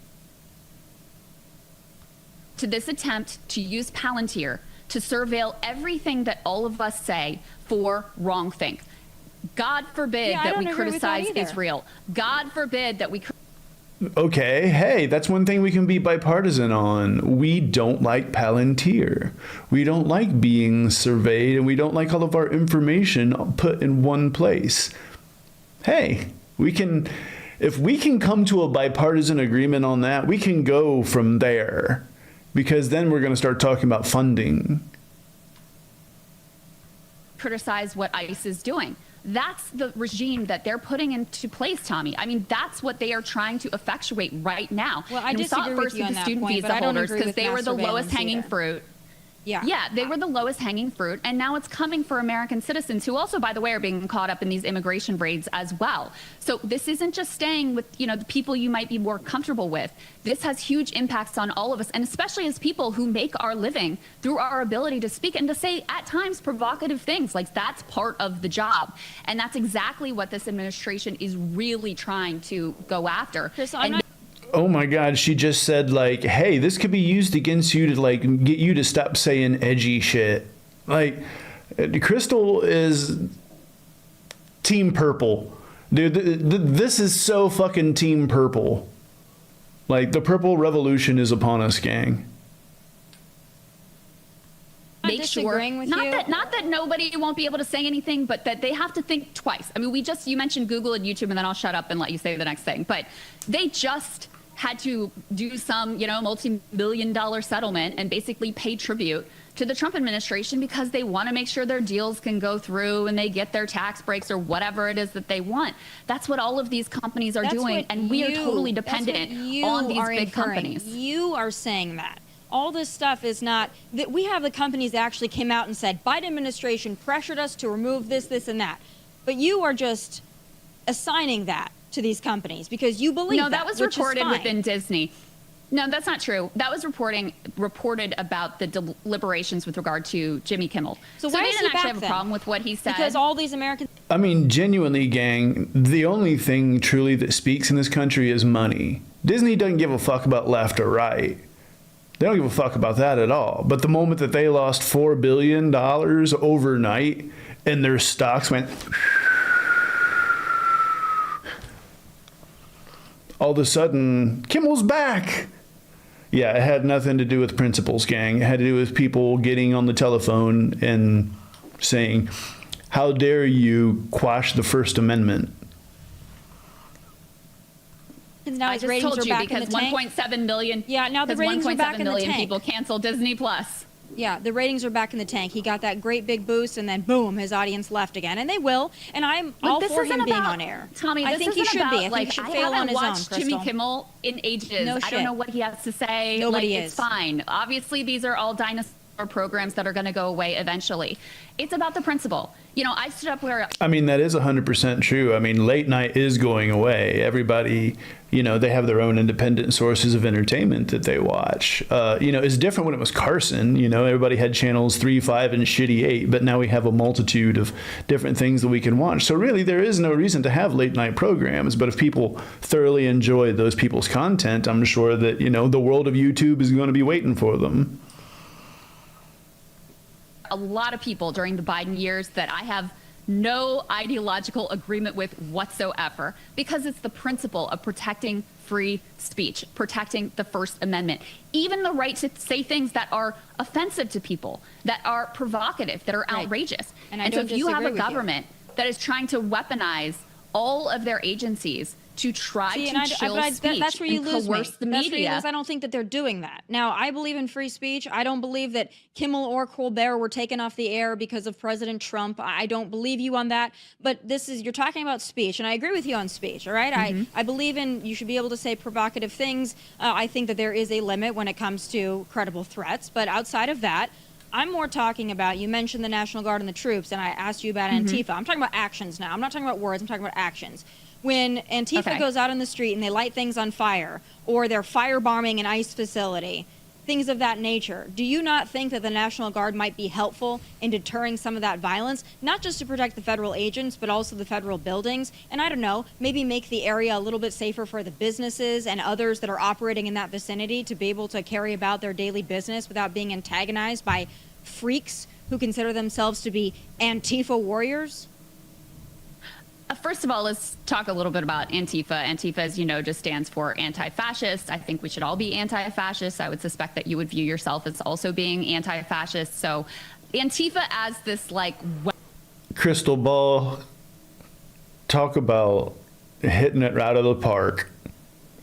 Speaker 5: To this attempt to use Palantir to surveil everything that all of us say for wrongthink. God forbid that we criticize Israel. God forbid that we...
Speaker 4: Okay, hey, that's one thing we can be bipartisan on. We don't like Palantir. We don't like being surveyed, and we don't like all of our information put in one place. Hey, if we can come to a bipartisan agreement on that, we can go from there, because then we're going to start talking about funding.
Speaker 5: Criticize what ICE is doing. That's the regime that they're putting into place, Tomi. I mean, that's what they are trying to effectuate right now.
Speaker 6: Well, I disagree with you on that point, but I don't agree with
Speaker 5: because they were the lowest hanging fruit. Yeah, they were the lowest hanging fruit, and now it's coming for American citizens who also, by the way, are being caught up in these immigration raids as well. So this isn't just staying with, the people you might be more comfortable with. This has huge impacts on all of us, and especially as people who make our living through our ability to speak and to say, at times, provocative things. Like, that's part of the job. And that's exactly what this administration is really trying to go after.
Speaker 6: Krystal,
Speaker 4: Oh my God, she just said, like, hey, this could be used against you to, like, get you to stop saying edgy shit. Like, Krystal is Team Purple. Dude, this is so fucking Team Purple. Like, the Purple Revolution is upon us, gang.
Speaker 5: Make sure,
Speaker 6: with
Speaker 5: not that nobody won't be able to say anything, but that they have to think twice. I mean, you mentioned Google and YouTube, and then I'll shut up and let you say the next thing. But they just had to do some, multi-million-dollar settlement and basically pay tribute to the Trump administration because they want to make sure their deals can go through and they get their tax breaks or whatever it is that they want. That's what all of these companies are doing, and we are totally dependent on these big companies.
Speaker 6: You are saying that. All this stuff is not that we have the companies that actually came out and said Biden administration pressured us to remove this, this, and that. But you are just assigning that to these companies because you believe
Speaker 5: that was reported within Disney. No, that's not true. That was reported about the deliberations with regard to Jimmy Kimmel.
Speaker 6: So why
Speaker 5: they
Speaker 6: is
Speaker 5: didn't
Speaker 6: he
Speaker 5: actually
Speaker 6: back
Speaker 5: have
Speaker 6: then?
Speaker 5: a problem with what he said.
Speaker 6: Because all these Americans.
Speaker 4: I mean, genuinely, gang, the only thing truly that speaks in this country is money. Disney doesn't give a fuck about left or right. They don't give a fuck about that at all. But the moment that they lost $4 billion overnight and their stocks went, all of a sudden, Kimmel's back. Yeah, it had nothing to do with principles, gang. It had to do with people getting on the telephone and saying, how dare you quash the First Amendment?
Speaker 6: Now
Speaker 5: I
Speaker 6: his
Speaker 5: just
Speaker 6: ratings
Speaker 5: told
Speaker 6: are
Speaker 5: you
Speaker 6: back in
Speaker 5: because
Speaker 6: the tank.
Speaker 5: 1.7 million.
Speaker 6: Yeah, now the ratings are back in the tank.
Speaker 5: People canceled Disney Plus.
Speaker 6: Yeah, the ratings are back in the tank. He got that great big boost, and then boom, his audience left again, and they will. And I'm all for him being on air.
Speaker 5: Tommy,
Speaker 6: I think he should be. I think
Speaker 5: like,
Speaker 6: he should
Speaker 5: I
Speaker 6: fail on
Speaker 5: haven't
Speaker 6: his own.
Speaker 5: watched Jimmy
Speaker 6: Krystal.
Speaker 5: Kimmel in ages.
Speaker 6: No
Speaker 5: I
Speaker 6: shit.
Speaker 5: don't know what he has to say.
Speaker 6: Nobody
Speaker 5: It's fine. Obviously, these are all dinosaur programs that are going to go away eventually. It's about the principle. I stood up where.
Speaker 4: I mean, that is 100% true. I mean, late night is going away. Everybody, they have their own independent sources of entertainment that they watch. It's different when it was Carson. Everybody had channels 3, 5, and shitty 8, but now we have a multitude of different things that we can watch. So really, there is no reason to have late night programs. But if people thoroughly enjoy those people's content, I'm sure that, the world of YouTube is going to be waiting for them.
Speaker 5: A lot of people during the Biden years that I have no ideological agreement with whatsoever, because it's the principle of protecting free speech, protecting the First Amendment, even the right to say things that are offensive to people, that are provocative, that are outrageous.
Speaker 6: And
Speaker 5: so if you have a government that is trying to weaponize all of their agencies to try to chill speech
Speaker 6: that's where you
Speaker 5: and
Speaker 6: lose
Speaker 5: coerce the
Speaker 6: That's where you
Speaker 5: media.
Speaker 6: lose. I don't think that they're doing that. Now, I believe in free speech. I don't believe that Kimmel or Colbert were taken off the air because of President Trump. I don't believe you on that. But you're talking about speech, and I agree with you on speech, all right? I believe in you should be able to say provocative things. I think that there is a limit when it comes to credible threats. But outside of that, I'm more talking about, you mentioned the National Guard and the troops, and I asked you about Antifa. I'm talking about actions now. I'm not talking about words. I'm talking about actions. When Antifa goes out on the street and they light things on fire, or they're firebombing an ICE facility, things of that nature, do you not think that the National Guard might be helpful in deterring some of that violence, not just to protect the federal agents, but also the federal buildings? And I don't know, maybe make the area a little bit safer for the businesses and others that are operating in that vicinity to be able to carry about their daily business without being antagonized by freaks who consider themselves to be Antifa warriors?
Speaker 5: First of all, let's talk a little bit about Antifa. Antifa, as you know, just stands for anti-fascist. I think we should all be anti-fascist. I would suspect that you would view yourself as also being anti-fascist. So Antifa as this
Speaker 4: Crystal ball, talk about hitting it out of the park.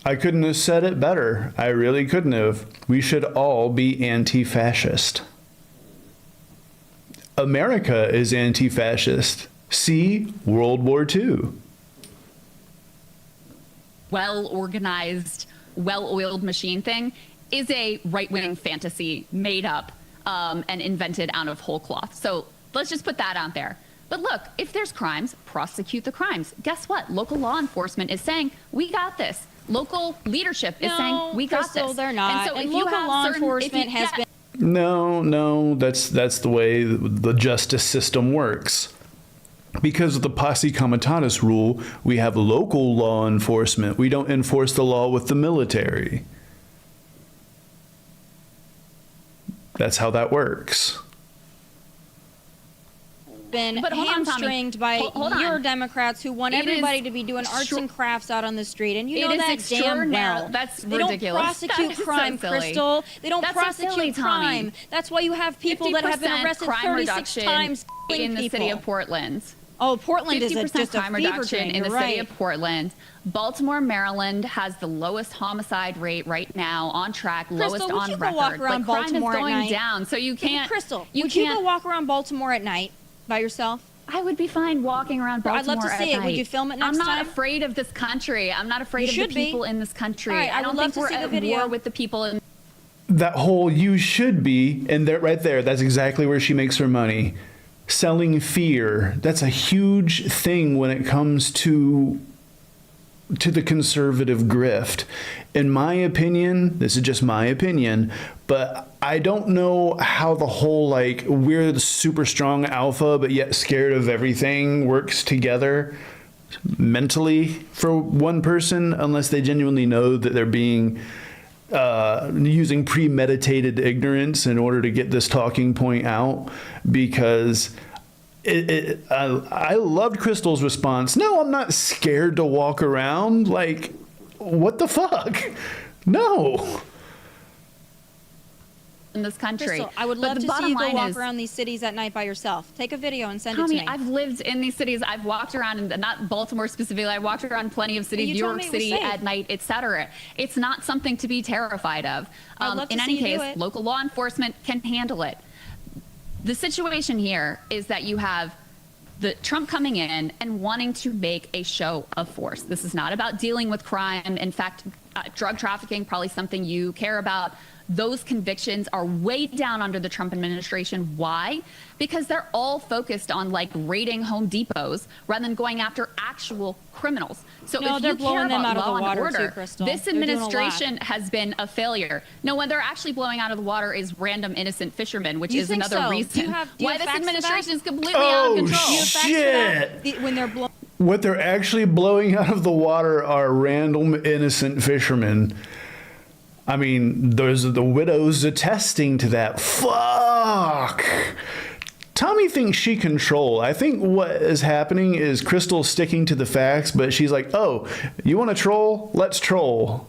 Speaker 4: I couldn't have said it better. I really couldn't have. We should all be anti-fascist. America is anti-fascist. See World War II.
Speaker 5: well-organized, well-oiled machine thing is a right-wing fantasy made up and invented out of whole cloth. So let's just put that out there. But look, if there's crimes, prosecute the crimes. Guess what? Local law enforcement is saying, we got this. Local leadership is saying, we got
Speaker 6: Krystal,
Speaker 5: this.
Speaker 6: they're not.
Speaker 5: And so if
Speaker 6: local
Speaker 5: you have
Speaker 6: law
Speaker 5: certain,
Speaker 6: enforcement has been.
Speaker 4: No, that's the way the justice system works. Because of the posse comitatus rule, we have local law enforcement. We don't enforce the law with the military. That's how that works.
Speaker 6: Been
Speaker 5: But hold on, Tomi.
Speaker 6: hamstringed by
Speaker 5: Hold on.
Speaker 6: your Democrats who want
Speaker 5: It
Speaker 6: everybody
Speaker 5: is
Speaker 6: to be doing arts
Speaker 5: extra-
Speaker 6: and crafts out on the street, and you
Speaker 5: It
Speaker 6: know
Speaker 5: is
Speaker 6: that damn
Speaker 5: extraordinary.
Speaker 6: well.
Speaker 5: That's
Speaker 6: they
Speaker 5: ridiculous.
Speaker 6: don't
Speaker 5: That
Speaker 6: prosecute
Speaker 5: is so
Speaker 6: crime,
Speaker 5: silly.
Speaker 6: Crystal. They don't
Speaker 5: That's so
Speaker 6: prosecute
Speaker 5: silly, Tomi.
Speaker 6: crime. That's why you have people that have been
Speaker 5: 50%
Speaker 6: arrested
Speaker 5: crime
Speaker 6: 36
Speaker 5: reduction
Speaker 6: times killing
Speaker 5: in the
Speaker 6: people.
Speaker 5: city of Portland.
Speaker 6: Oh, Portland is
Speaker 5: 50%
Speaker 6: just a
Speaker 5: crime
Speaker 6: fever
Speaker 5: reduction
Speaker 6: dream.
Speaker 5: in the
Speaker 6: You're
Speaker 5: city
Speaker 6: right.
Speaker 5: of Portland. Baltimore, Maryland has the lowest homicide rate right now, on track, lowest
Speaker 6: would
Speaker 5: on
Speaker 6: you go
Speaker 5: record.
Speaker 6: walk around
Speaker 5: But crime
Speaker 6: Baltimore
Speaker 5: is
Speaker 6: at
Speaker 5: going
Speaker 6: night?
Speaker 5: down, so you can't.
Speaker 6: Crystal,
Speaker 5: you
Speaker 6: would
Speaker 5: can't.
Speaker 6: you go walk around Baltimore at night by yourself?
Speaker 5: I would be fine walking around
Speaker 6: I'd
Speaker 5: Baltimore
Speaker 6: love to
Speaker 5: at
Speaker 6: see it. Would
Speaker 5: night.
Speaker 6: you film it next
Speaker 5: I'm not
Speaker 6: time?
Speaker 5: afraid of this country. I'm not afraid
Speaker 6: You
Speaker 5: of
Speaker 6: should
Speaker 5: the
Speaker 6: be.
Speaker 5: people in this country.
Speaker 6: All right, I
Speaker 5: I don't
Speaker 6: would love
Speaker 5: think
Speaker 6: to
Speaker 5: we're
Speaker 6: see the
Speaker 5: at
Speaker 6: video.
Speaker 5: war with the people in.
Speaker 4: That whole "you should be," and that right there, that's exactly where she makes her money. Selling fear. That's a huge thing when it comes to the conservative grift. In my opinion, this is just my opinion, but I don't know how the whole like we're the super strong alpha but yet scared of everything works together mentally for one person unless they genuinely know that they're being using premeditated ignorance in order to get this talking point out, because I loved Krystal's response. No, I'm not scared to walk around. Like, what the fuck? No.
Speaker 5: In this country.
Speaker 6: Crystal, I would
Speaker 5: But
Speaker 6: love
Speaker 5: the
Speaker 6: to see
Speaker 5: bottom
Speaker 6: you go
Speaker 5: line
Speaker 6: walk
Speaker 5: is,
Speaker 6: around these cities at night by yourself. Take a video and send it to
Speaker 5: Tomi,
Speaker 6: me.
Speaker 5: I've lived in these cities. I've walked around, in not Baltimore specifically. I walked around plenty of cities,
Speaker 6: You
Speaker 5: New
Speaker 6: told
Speaker 5: York
Speaker 6: me it was
Speaker 5: City
Speaker 6: safe.
Speaker 5: at night, etc. It's not something to be terrified of.
Speaker 6: I'd love to
Speaker 5: In
Speaker 6: see
Speaker 5: any
Speaker 6: you do
Speaker 5: case,
Speaker 6: it.
Speaker 5: local law enforcement can handle it. The situation here is that you have the Trump coming in and wanting to make a show of force. This is not about dealing with crime. In fact, drug trafficking, probably something you care about. Those convictions are way down under the Trump administration. Why? Because they're all focused on like raiding Home Depots rather than going after actual criminals. So
Speaker 6: No,
Speaker 5: if
Speaker 6: they're
Speaker 5: you care
Speaker 6: blowing them
Speaker 5: about
Speaker 6: out of
Speaker 5: law
Speaker 6: the
Speaker 5: and
Speaker 6: water too,
Speaker 5: order,
Speaker 6: Krystal.
Speaker 5: this
Speaker 6: They're doing a lot.
Speaker 5: administration has been a failure. No, when they're actually blowing out of the water is random innocent fishermen, which
Speaker 6: You
Speaker 5: is
Speaker 6: think
Speaker 5: another
Speaker 6: so? Do
Speaker 5: reason
Speaker 6: you have
Speaker 5: why
Speaker 6: facts
Speaker 5: this
Speaker 6: for that?
Speaker 5: administration is completely out
Speaker 4: Oh,
Speaker 5: of control.
Speaker 6: You have facts for that?
Speaker 4: shit.
Speaker 6: When they're blowing.
Speaker 4: What they're actually blowing out of the water are random innocent fishermen. I mean, there's the widows attesting to that. Fuck. Tomi thinks she control. I think what is happening is Krystal sticking to the facts, but she's like, "Oh, you want to troll? Let's troll."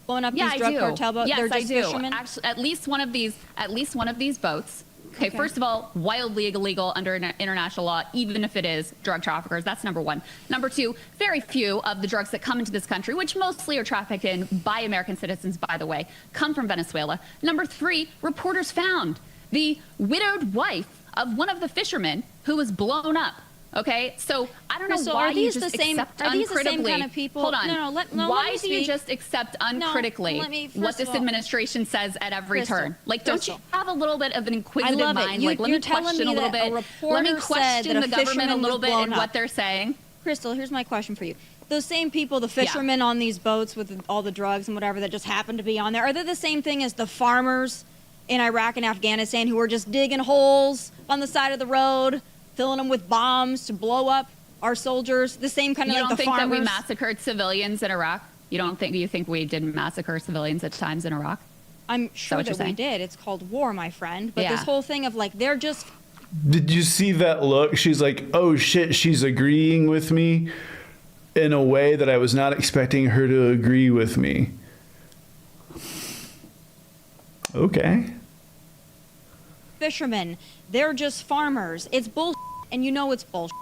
Speaker 6: Blowing up
Speaker 5: Yeah,
Speaker 6: these
Speaker 5: I
Speaker 6: drug
Speaker 5: do.
Speaker 6: cartel boats.
Speaker 5: Yes,
Speaker 6: They're
Speaker 5: I
Speaker 6: just
Speaker 5: do.
Speaker 6: fishermen.
Speaker 5: Actually, at least one of these boats. Okay,
Speaker 6: Okay.
Speaker 5: first of all, wildly illegal under international law, even if it is drug traffickers. That's number one. Number two, very few of the drugs that come into this country, which mostly are trafficked in by American citizens, by the way, come from Venezuela. Number three, reporters found the widowed wife of one of the fishermen who was blown up. Okay, so I don't know
Speaker 6: Crystal,
Speaker 5: why
Speaker 6: are these
Speaker 5: you just
Speaker 6: the same-
Speaker 5: accept
Speaker 6: are these the same
Speaker 5: uncritically.
Speaker 6: kind of people?
Speaker 5: Hold on.
Speaker 6: No, let me
Speaker 5: why do you
Speaker 6: speak.
Speaker 5: just accept uncritically
Speaker 6: let me-
Speaker 5: what
Speaker 6: first
Speaker 5: this
Speaker 6: of all-
Speaker 5: administration says at every
Speaker 6: Crystal,
Speaker 5: turn? Like, don't you
Speaker 6: Crystal.
Speaker 5: have a little bit of an inquisitive
Speaker 6: I love it.
Speaker 5: mind?
Speaker 6: You-
Speaker 5: Like, let
Speaker 6: you're
Speaker 5: me
Speaker 6: telling
Speaker 5: question
Speaker 6: me
Speaker 5: a little
Speaker 6: that a
Speaker 5: bit. Let
Speaker 6: reporter
Speaker 5: me
Speaker 6: said
Speaker 5: question
Speaker 6: that a
Speaker 5: the government a
Speaker 6: fisherman
Speaker 5: little
Speaker 6: was
Speaker 5: bit
Speaker 6: blown
Speaker 5: and
Speaker 6: up.
Speaker 5: what they're saying.
Speaker 6: Crystal, here's my question for you. Those same people, the fishermen on these boats with all the drugs and whatever that just happened to be on there, are they the same thing as the farmers in Iraq and Afghanistan who are just digging holes on the side of the road, filling them with bombs to blow up our soldiers? The same kind of
Speaker 5: You
Speaker 6: like
Speaker 5: don't
Speaker 6: the
Speaker 5: think that we
Speaker 6: farmers?
Speaker 5: massacred civilians in Iraq? Do you think we didn't massacre civilians at times in Iraq?
Speaker 6: I'm sure
Speaker 5: what you're
Speaker 6: that we
Speaker 5: saying?
Speaker 6: did. It's called war, my friend. But
Speaker 5: Yeah.
Speaker 6: this whole thing of like they're just
Speaker 4: Did you see that look? She's like, "Oh shit, she's agreeing with me in a way that I was not expecting her to agree with me." Okay.
Speaker 6: fishermen. They're just farmers. It's bullshit, and you know it's bullshit.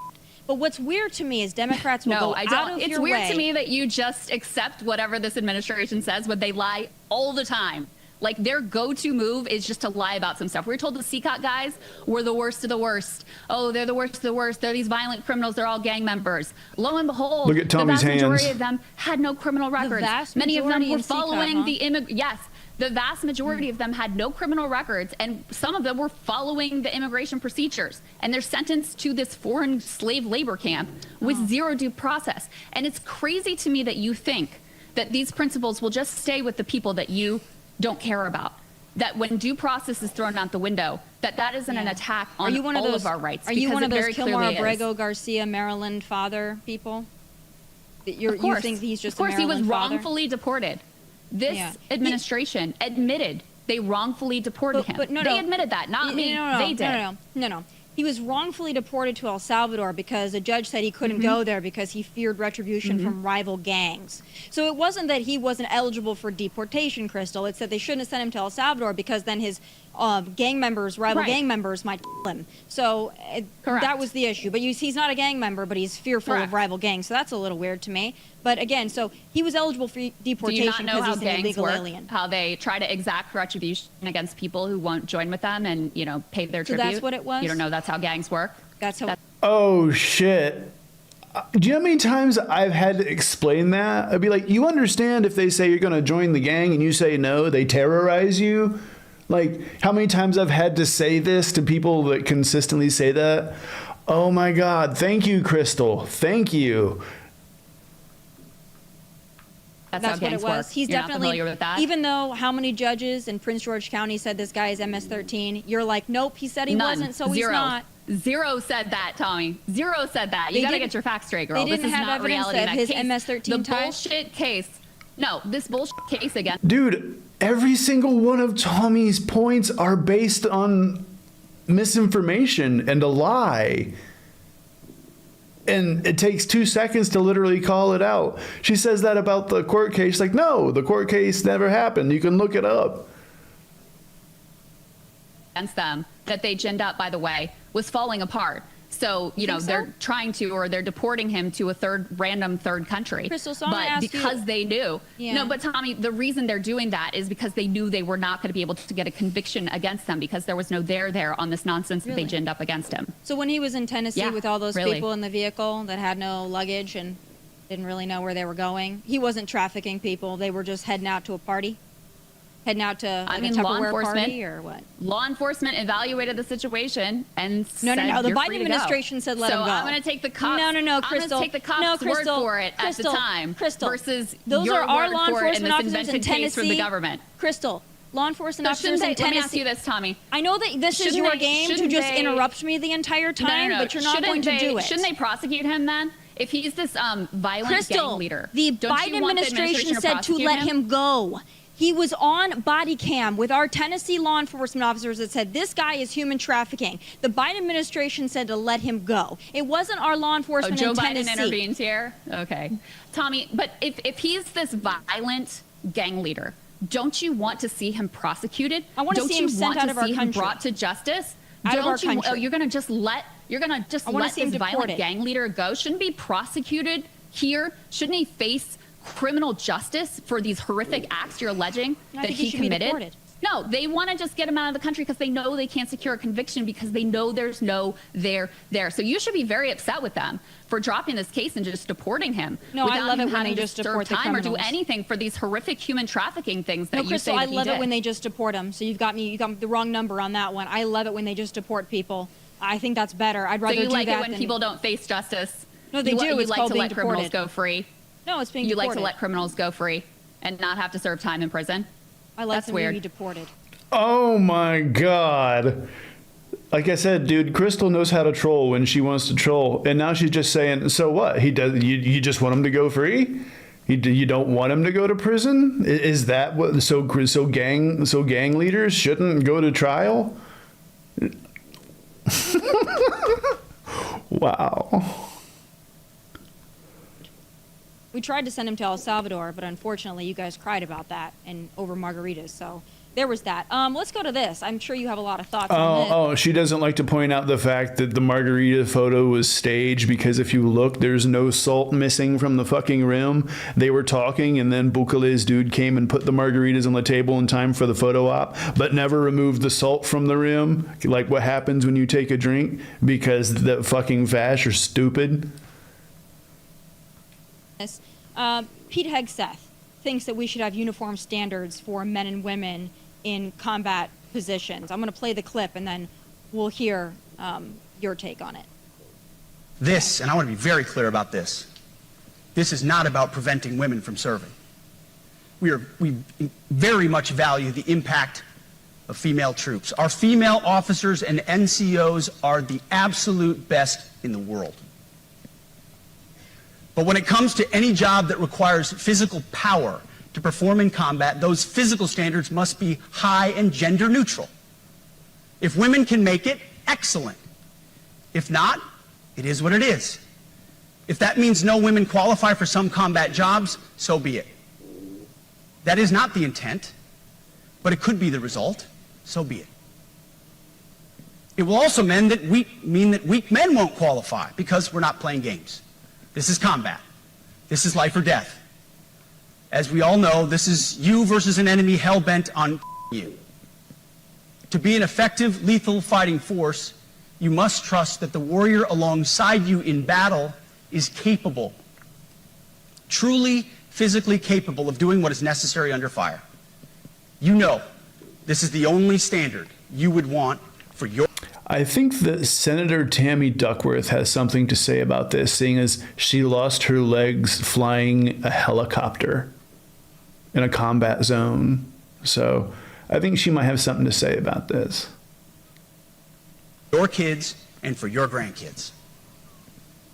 Speaker 6: But what's weird to me is Democrats will
Speaker 5: No,
Speaker 6: go
Speaker 5: I
Speaker 6: out
Speaker 5: don't.
Speaker 6: of
Speaker 5: It's
Speaker 6: your
Speaker 5: weird
Speaker 6: way.
Speaker 5: to me that you just accept whatever this administration says, but they lie all the time. Like, their go-to move is just to lie about some stuff. We were told the CCOT guys were the worst of the worst. Oh, they're the worst of the worst. They're these violent criminals. They're all gang members. Lo and behold,
Speaker 4: Look at Tomi's
Speaker 5: the vast majority
Speaker 4: hands.
Speaker 5: of them had no criminal records.
Speaker 6: vast
Speaker 5: Many of them
Speaker 6: majority
Speaker 5: were
Speaker 6: in CCOT,
Speaker 5: following
Speaker 6: huh?
Speaker 5: the The vast majority of them had no criminal records, and some of them were following the immigration procedures. And they're sentenced to this foreign slave labor camp with zero due process. And it's crazy to me that you think that these principles will just stay with the people that you don't care about. That when due process is thrown out the window, that isn't an attack on all of our rights.
Speaker 6: Are you one of those Kilmar Abrego Garcia, Maryland father people? You think he's just a Maryland father? Of course, he was wrongfully
Speaker 5: deported. This administration admitted they wrongfully deported him. They admitted that, not me. They did.
Speaker 6: No. He was wrongfully deported to El Salvador because a judge said he couldn't go there because he feared retribution from rival gangs. So it wasn't that he wasn't eligible for deportation, Krystal. It's that they shouldn't have sent him to El Salvador because then his gang members, rival gang members, might kill him. So that was the issue. But he's not a gang member, but he's fearful of rival gangs. So that's a little weird to me. But again, so he was eligible for deportation because he's an illegal alien.
Speaker 5: How they try to exact retribution against people who won't join with them and, pay their tribute?
Speaker 6: So that's what it was?
Speaker 5: You don't know that's how gangs work?
Speaker 6: That's how...
Speaker 4: Oh, shit. Do you know how many times I've had to explain that? I'd be like, you understand if they say you're going to join the gang and you say no, they terrorize you? Like, how many times I've had to say this to people that consistently say that? Oh, my God. Thank you, Krystal. Thank you.
Speaker 6: That's what it was. He's
Speaker 5: definitely familiar with that.
Speaker 6: Even though how many judges in Prince George County said this guy is MS-13, you're like, nope, he said he wasn't, so he's not.
Speaker 5: Zero said that, Tommy. Zero said that. You got to get your facts straight, girl.
Speaker 6: They didn't have evidence of his MS-13
Speaker 5: The bullshit case. No, this bullshit case again.
Speaker 4: Dude, every single one of Tommy's points are based on misinformation and a lie. And it takes 2 seconds to literally call it out. She says that about the court case. Like, no, the court case never happened. You can look it up.
Speaker 5: Against them that they ginned up, by the way, was falling apart. So, they're trying to, or they're deporting him to a random third country.
Speaker 6: Krystal, so
Speaker 5: but because they knew. Yeah. No, but Tommy, the reason they're doing that is because they knew they were not going to be able to get a conviction against them because there was no there on this nonsense that they ginned up against him.
Speaker 6: So when he was in Tennessee with all those people in the vehicle that had no luggage and didn't really know where they were going, he wasn't trafficking people. They were just heading out to a party. Heading out to a Tupperware party or what?
Speaker 5: Law enforcement evaluated the situation and
Speaker 6: no. The
Speaker 5: You're
Speaker 6: Biden administration said let him go.
Speaker 5: So I'm going to take the cops.
Speaker 6: No, Krystal.
Speaker 5: I'm going to take the cops' word for it at the time.
Speaker 6: Krystal.
Speaker 5: Versus
Speaker 6: those
Speaker 5: your
Speaker 6: are our
Speaker 5: word
Speaker 6: law
Speaker 5: for it
Speaker 6: enforcement officers in Tennessee.
Speaker 5: From the government.
Speaker 6: Krystal. Law enforcement officers in Tennessee.
Speaker 5: Let me ask you this, Tommy.
Speaker 6: I know that this is your game to just interrupt me the entire time, but you're not going to do it.
Speaker 5: Shouldn't they prosecute him then? If he's this violent gang leader,
Speaker 6: the Biden administration said to let him go. He was on body cam with our Tennessee law enforcement officers that said this guy is human trafficking. The Biden administration said to let him go. It wasn't our law enforcement in Tennessee.
Speaker 5: Joe Biden intervenes here? Okay. Tommy, but if he's this violent gang leader, don't you want to see him prosecuted?
Speaker 6: I want to see him sent out of our country.
Speaker 5: Don't you want to see him brought to justice?
Speaker 6: Out of our country.
Speaker 5: Oh, you're going to just let this violent gang leader go? Shouldn't be prosecuted here? Shouldn't he face criminal justice for these horrific acts you're alleging that he committed? No, they want to just get him out of the country because they know they can't secure a conviction because they know there's no there. So you should be very upset with them for dropping this case and just deporting him.
Speaker 6: No, I love it when they just deport the criminals.
Speaker 5: Or do anything for these horrific human trafficking things that you say that he did.
Speaker 6: I love it when they just deport them. So you got the wrong number on that one. I love it when they just deport people. I think that's better. I'd rather do that.
Speaker 5: So you like it when people don't face justice?
Speaker 6: No, they do.
Speaker 5: You
Speaker 6: it's
Speaker 5: like
Speaker 6: called
Speaker 5: to
Speaker 6: being
Speaker 5: let
Speaker 6: deported.
Speaker 5: criminals go free?
Speaker 6: No, it's being
Speaker 5: deported. You
Speaker 6: deported.
Speaker 5: like to let criminals go free and not have to serve time in prison?
Speaker 6: I like them to be deported.
Speaker 4: Oh my God. Like I said, dude, Krystal knows how to troll when she wants to troll. And now she's just saying, so what? You just want him to go free? You don't want him to go to prison? Is that what? So gang leaders shouldn't go to trial? Wow.
Speaker 6: We tried to send him to El Salvador, but unfortunately you guys cried about that and over margaritas. So there was that. Let's go to this. I'm sure you have a lot of thoughts on this.
Speaker 4: Oh, she doesn't like to point out the fact that the margarita photo was staged because if you look, there's no salt missing from the fucking rim. They were talking and then Bukale's dude came and put the margaritas on the table in time for the photo op, but never removed the salt from the rim, like what happens when you take a drink, because the fucking Vash are stupid.
Speaker 6: Pete Hegseth. thinks that we should have uniform standards for men and women in combat positions. I'm going to play the clip and then we'll hear your take on it.
Speaker 7: This, and I want to be very clear about this, this is not about preventing women from serving. We very much value the impact of female troops. Our female officers and NCOs are the absolute best in the world. But when it comes to any job that requires physical power to perform in combat, those physical standards must be high and gender neutral. If women can make it, excellent. If not, it is what it is. If that means no women qualify for some combat jobs, so be it. That is not the intent, but it could be the result, so be it. It will also mean that weak men won't qualify because we're not playing games. This is combat. This is life or death. As we all know, this is you versus an enemy hell-bent on you. To be an effective, lethal fighting force, you must trust that the warrior alongside you in battle is capable, truly physically capable of doing what is necessary under fire. You know, this is the only standard you would want for your...
Speaker 4: I think that Senator Tammy Duckworth has something to say about this, seeing as she lost her legs flying a helicopter in a combat zone. So I think she might have something to say about this.
Speaker 7: Your kids and for your grandkids.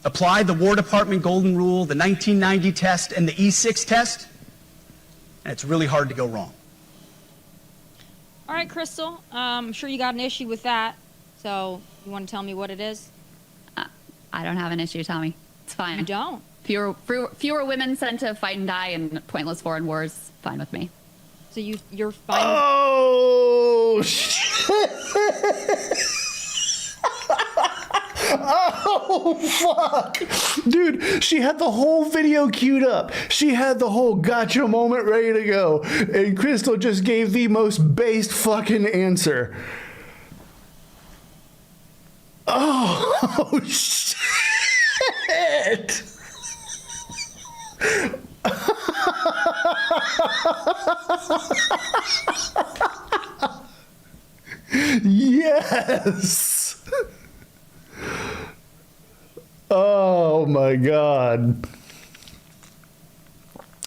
Speaker 7: Apply the War Department Golden Rule, the 1990 test, and the E6 test, and it's really hard to go wrong.
Speaker 6: All right, Krystal, I'm sure you got an issue with that. So you want to tell me what it is?
Speaker 5: I don't have an issue, Tommy. It's fine.
Speaker 6: You don't?
Speaker 5: Fewer women sent to fight and die in pointless foreign wars, fine with me.
Speaker 6: So you're fine?
Speaker 4: Oh, shit. Oh, fuck. Dude, she had the whole video queued up. She had the whole gotcha moment ready to go. And Krystal just gave the most based fucking answer. Oh, shit. Yes. Oh my God.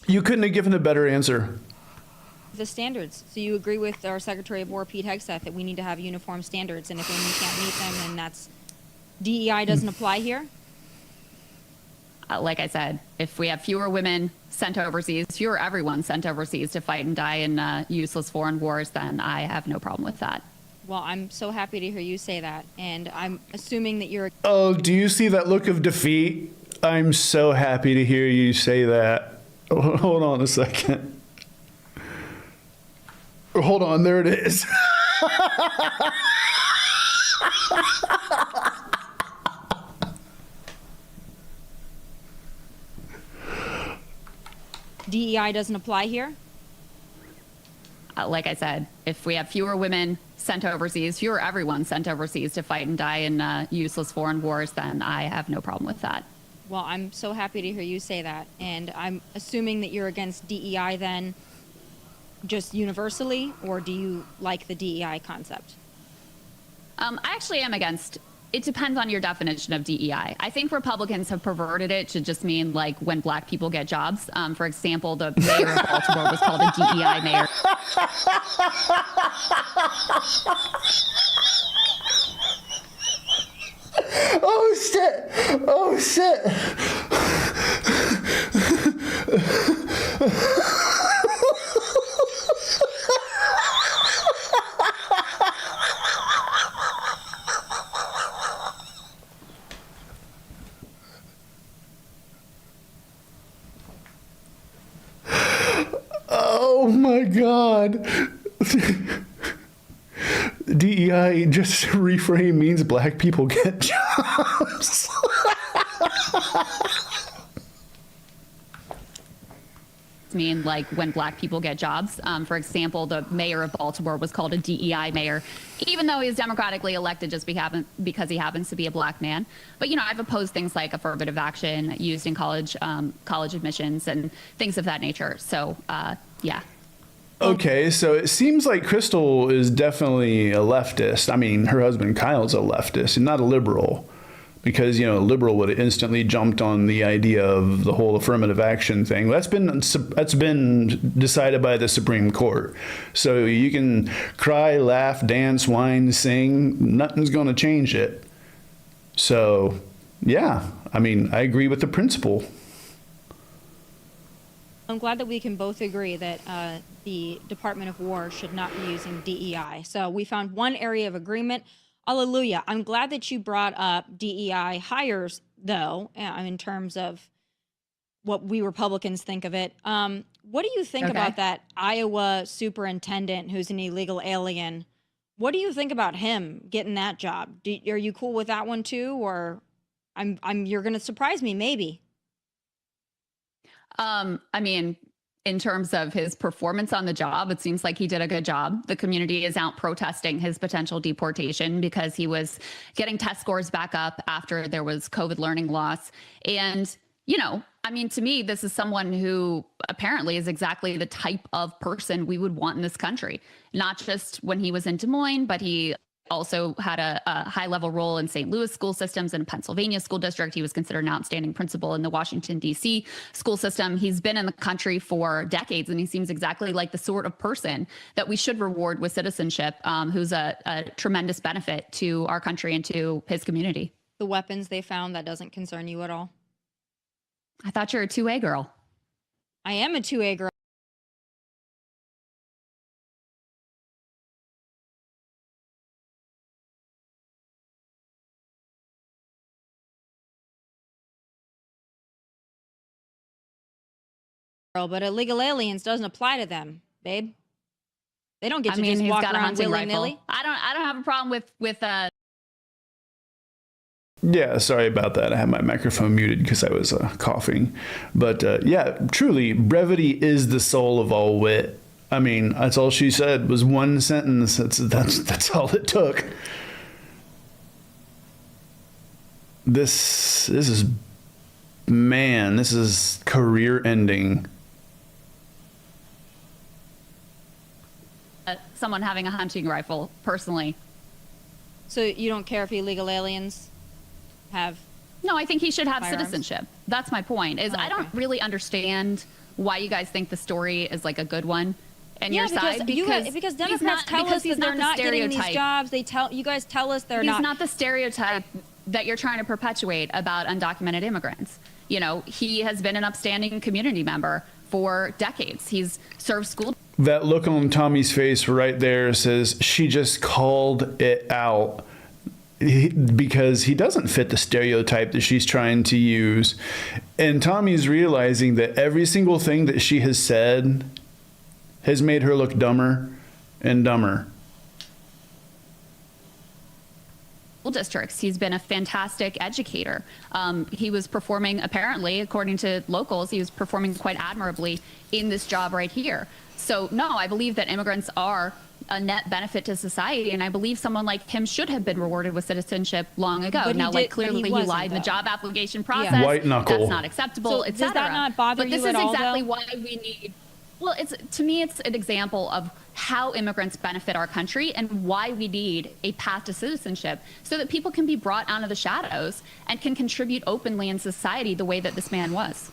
Speaker 4: You couldn't have given a better answer.
Speaker 6: The standards. So you agree with our Secretary of War, Pete Hegseth, that we need to have uniform standards, and if women can't meet them, then that's DEI doesn't apply here?
Speaker 5: Like I said, if we have fewer women sent overseas, fewer everyone sent overseas to fight and die in useless foreign wars, then I have no problem with that.
Speaker 6: Well, I'm so happy to hear you say that, and I'm assuming that you're...
Speaker 4: Oh, do you see that look of defeat? I'm so happy to hear you say that. Hold on a second. Hold on, there it is.
Speaker 6: DEI doesn't apply here?
Speaker 5: Like I said, if we have fewer women sent overseas, fewer everyone sent overseas to fight and die in useless foreign wars, then I have no problem with that.
Speaker 6: Well, I'm so happy to hear you say that, and I'm assuming that you're against DEI then just universally, or do you like the DEI concept?
Speaker 5: I actually am against. It depends on your definition of DEI. I think Republicans have perverted it to just mean like when black people get jobs. For example, the mayor of Baltimore was called a DEI mayor.
Speaker 4: Oh shit! Oh shit! Oh my God. DEI, just to reframe, means black people get jobs.
Speaker 5: mean, like when black people get jobs. For example, the mayor of Baltimore was called a DEI mayor, even though he was democratically elected just because he happens to be a black man. But, you know, I've opposed things like affirmative action used in college admissions and things of that nature. So, yeah.
Speaker 4: Okay, so it seems like Krystal is definitely a leftist. I mean, her husband Kyle's a leftist and not a liberal, because, you know, a liberal would have instantly jumped on the idea of the whole affirmative action thing. That's been decided by the Supreme Court. So you can cry, laugh, dance, whine, sing. Nothing's going to change it. So, yeah, I mean, I agree with the principle.
Speaker 6: I'm glad that we can both agree that the Department of War should not be using DEI. So we found one area of agreement. Hallelujah. I'm glad that you brought up DEI hires, though, in terms of what we Republicans think of it. What do you think about that Iowa superintendent who's an illegal alien? What do you think about him getting that job? Are you cool with that one too, or you're going to surprise me, maybe?
Speaker 5: I mean, in terms of his performance on the job, it seems like he did a good job. The community is out protesting his potential deportation because he was getting test scores back up after there was COVID learning loss. And, you know, I mean, to me, this is someone who apparently is exactly the type of person we would want in this country, not just when he was in Des Moines, but he also had a high-level role in St. Louis school systems and Pennsylvania school district. He was considered an outstanding principal in the Washington, D.C. school system. He's been in the country for decades, and he seems exactly like the sort of person that we should reward with citizenship, who's a tremendous benefit to our country and to his community.
Speaker 6: The weapons they found, that doesn't concern you at all?
Speaker 5: I thought you're a 2A girl.
Speaker 6: I am a 2A girl. But illegal aliens doesn't apply to them, babe. They don't get to just walk around willy-nilly.
Speaker 5: I don't have a problem with
Speaker 4: Yeah, sorry about that. I had my microphone muted because I was coughing. But yeah, truly, brevity is the soul of all wit. I mean, that's all she said was one sentence. That's all it took. This is, man, this is career ending.
Speaker 5: someone having a hunting rifle, personally.
Speaker 6: So you don't care if illegal aliens have?
Speaker 5: No, I think he should have
Speaker 6: firearms?
Speaker 5: Citizenship. That's my point. Is I don't really understand why you guys think the story is like a good one. And your side,
Speaker 6: because Democrats tell us that they're not getting these jobs. You guys tell us they're not.
Speaker 5: He's not the stereotype that you're trying to perpetuate about undocumented immigrants. You know, he has been an upstanding community member for decades. He's served school.
Speaker 4: That look on Tommy's face right there says she just called it out, because he doesn't fit the stereotype that she's trying to use. And Tommy's realizing that every single thing that she has said has made her look dumber and dumber.
Speaker 5: School districts. He's been a fantastic educator. He was performing, apparently, according to locals, he was performing quite admirably in this job right here. So no, I believe that immigrants are a net benefit to society, and I believe someone like him should have been rewarded with citizenship long ago.
Speaker 6: But
Speaker 5: now, like,
Speaker 6: clearly
Speaker 5: he lied in the job application process.
Speaker 6: Yeah.
Speaker 4: White knuckle.
Speaker 5: That's not acceptable,
Speaker 6: So
Speaker 5: etc.
Speaker 6: does that not bother you at all?
Speaker 5: But this is exactly why we need. Well, to me, it's an example of how immigrants benefit our country and why we need a path to citizenship, so that people can be brought out of the shadows and can contribute openly in society the way that this man was.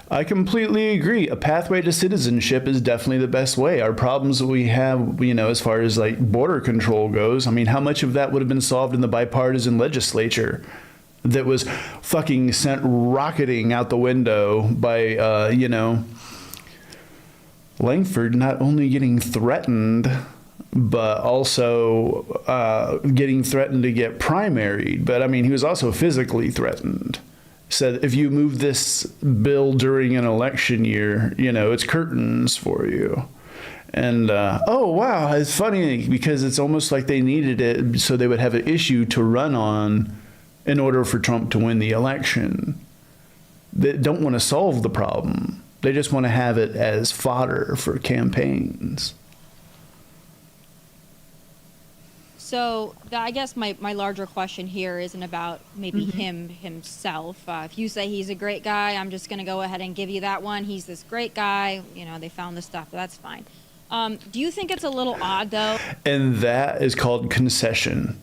Speaker 4: I completely agree. A pathway to citizenship is definitely the best way. Our problems that we have, you know, as far as like border control goes, I mean, how much of that would have been solved in the bipartisan legislature that was fucking sent rocketing out the window by, you know, Langford not only getting threatened, but also getting threatened to get primaried. But I mean, he was also physically threatened. Said, if you move this bill during an election year, you know, it's curtains for you. And, oh, wow, it's funny because it's almost like they needed it so they would have an issue to run on in order for Trump to win the election. They don't want to solve the problem. They just want to have it as fodder for campaigns.
Speaker 6: So I guess my larger question here isn't about maybe him himself. If you say he's a great guy, I'm just going to go ahead and give you that one. He's this great guy. You know, they found this stuff. That's fine. Do you think it's a little odd, though?
Speaker 4: And that is called concession.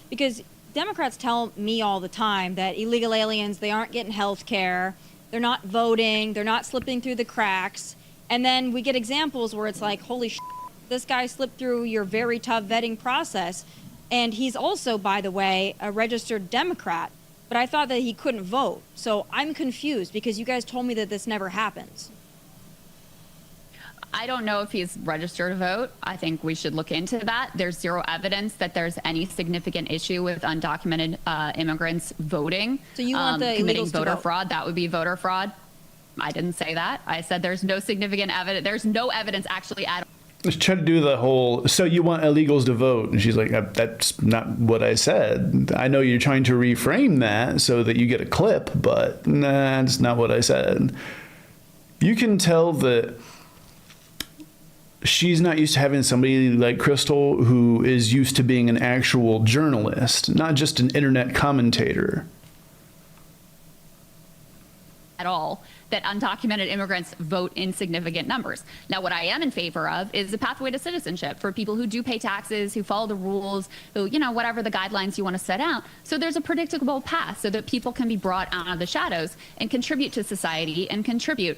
Speaker 6: Because Democrats tell me all the time that illegal aliens, they aren't getting health care. They're not voting. They're not slipping through the cracks. And then we get examples where it's like, holy shit. This guy slipped through your very tough vetting process. And he's also, by the way, a registered Democrat. But I thought that he couldn't vote. So I'm confused because you guys told me that this never happens.
Speaker 5: I don't know if he's registered to vote. I think we should look into that. There's zero evidence that there's any significant issue with undocumented immigrants voting.
Speaker 6: So you want the
Speaker 5: committing
Speaker 6: illegals to
Speaker 5: voter
Speaker 6: vote?
Speaker 5: fraud? That would be voter fraud. I didn't say that. I said there's no significant evidence. There's no evidence actually at all.
Speaker 4: Let's try to do the whole, so you want illegals to vote. And she's like, that's not what I said. I know you're trying to reframe that so that you get a clip, but nah, that's not what I said. You can tell that she's not used to having somebody like Krystal who is used to being an actual journalist, not just an internet commentator.
Speaker 5: At all, that undocumented immigrants vote in significant numbers. Now, what I am in favor of is a pathway to citizenship for people who do pay taxes, who follow the rules, who, you know, whatever the guidelines you want to set out. So there's a predictable path so that people can be brought out of the shadows and contribute to society and contribute,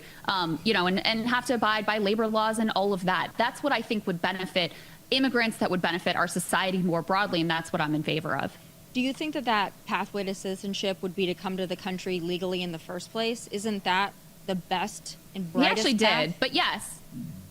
Speaker 5: you know, and have to abide by labor laws and all of that. That's what I think would benefit immigrants, that would benefit our society more broadly, and that's what I'm in favor of.
Speaker 6: Do you think that that pathway to citizenship would be to come to the country legally in the first place? Isn't that the best and brightest
Speaker 5: We actually
Speaker 6: path?
Speaker 5: did, but yes.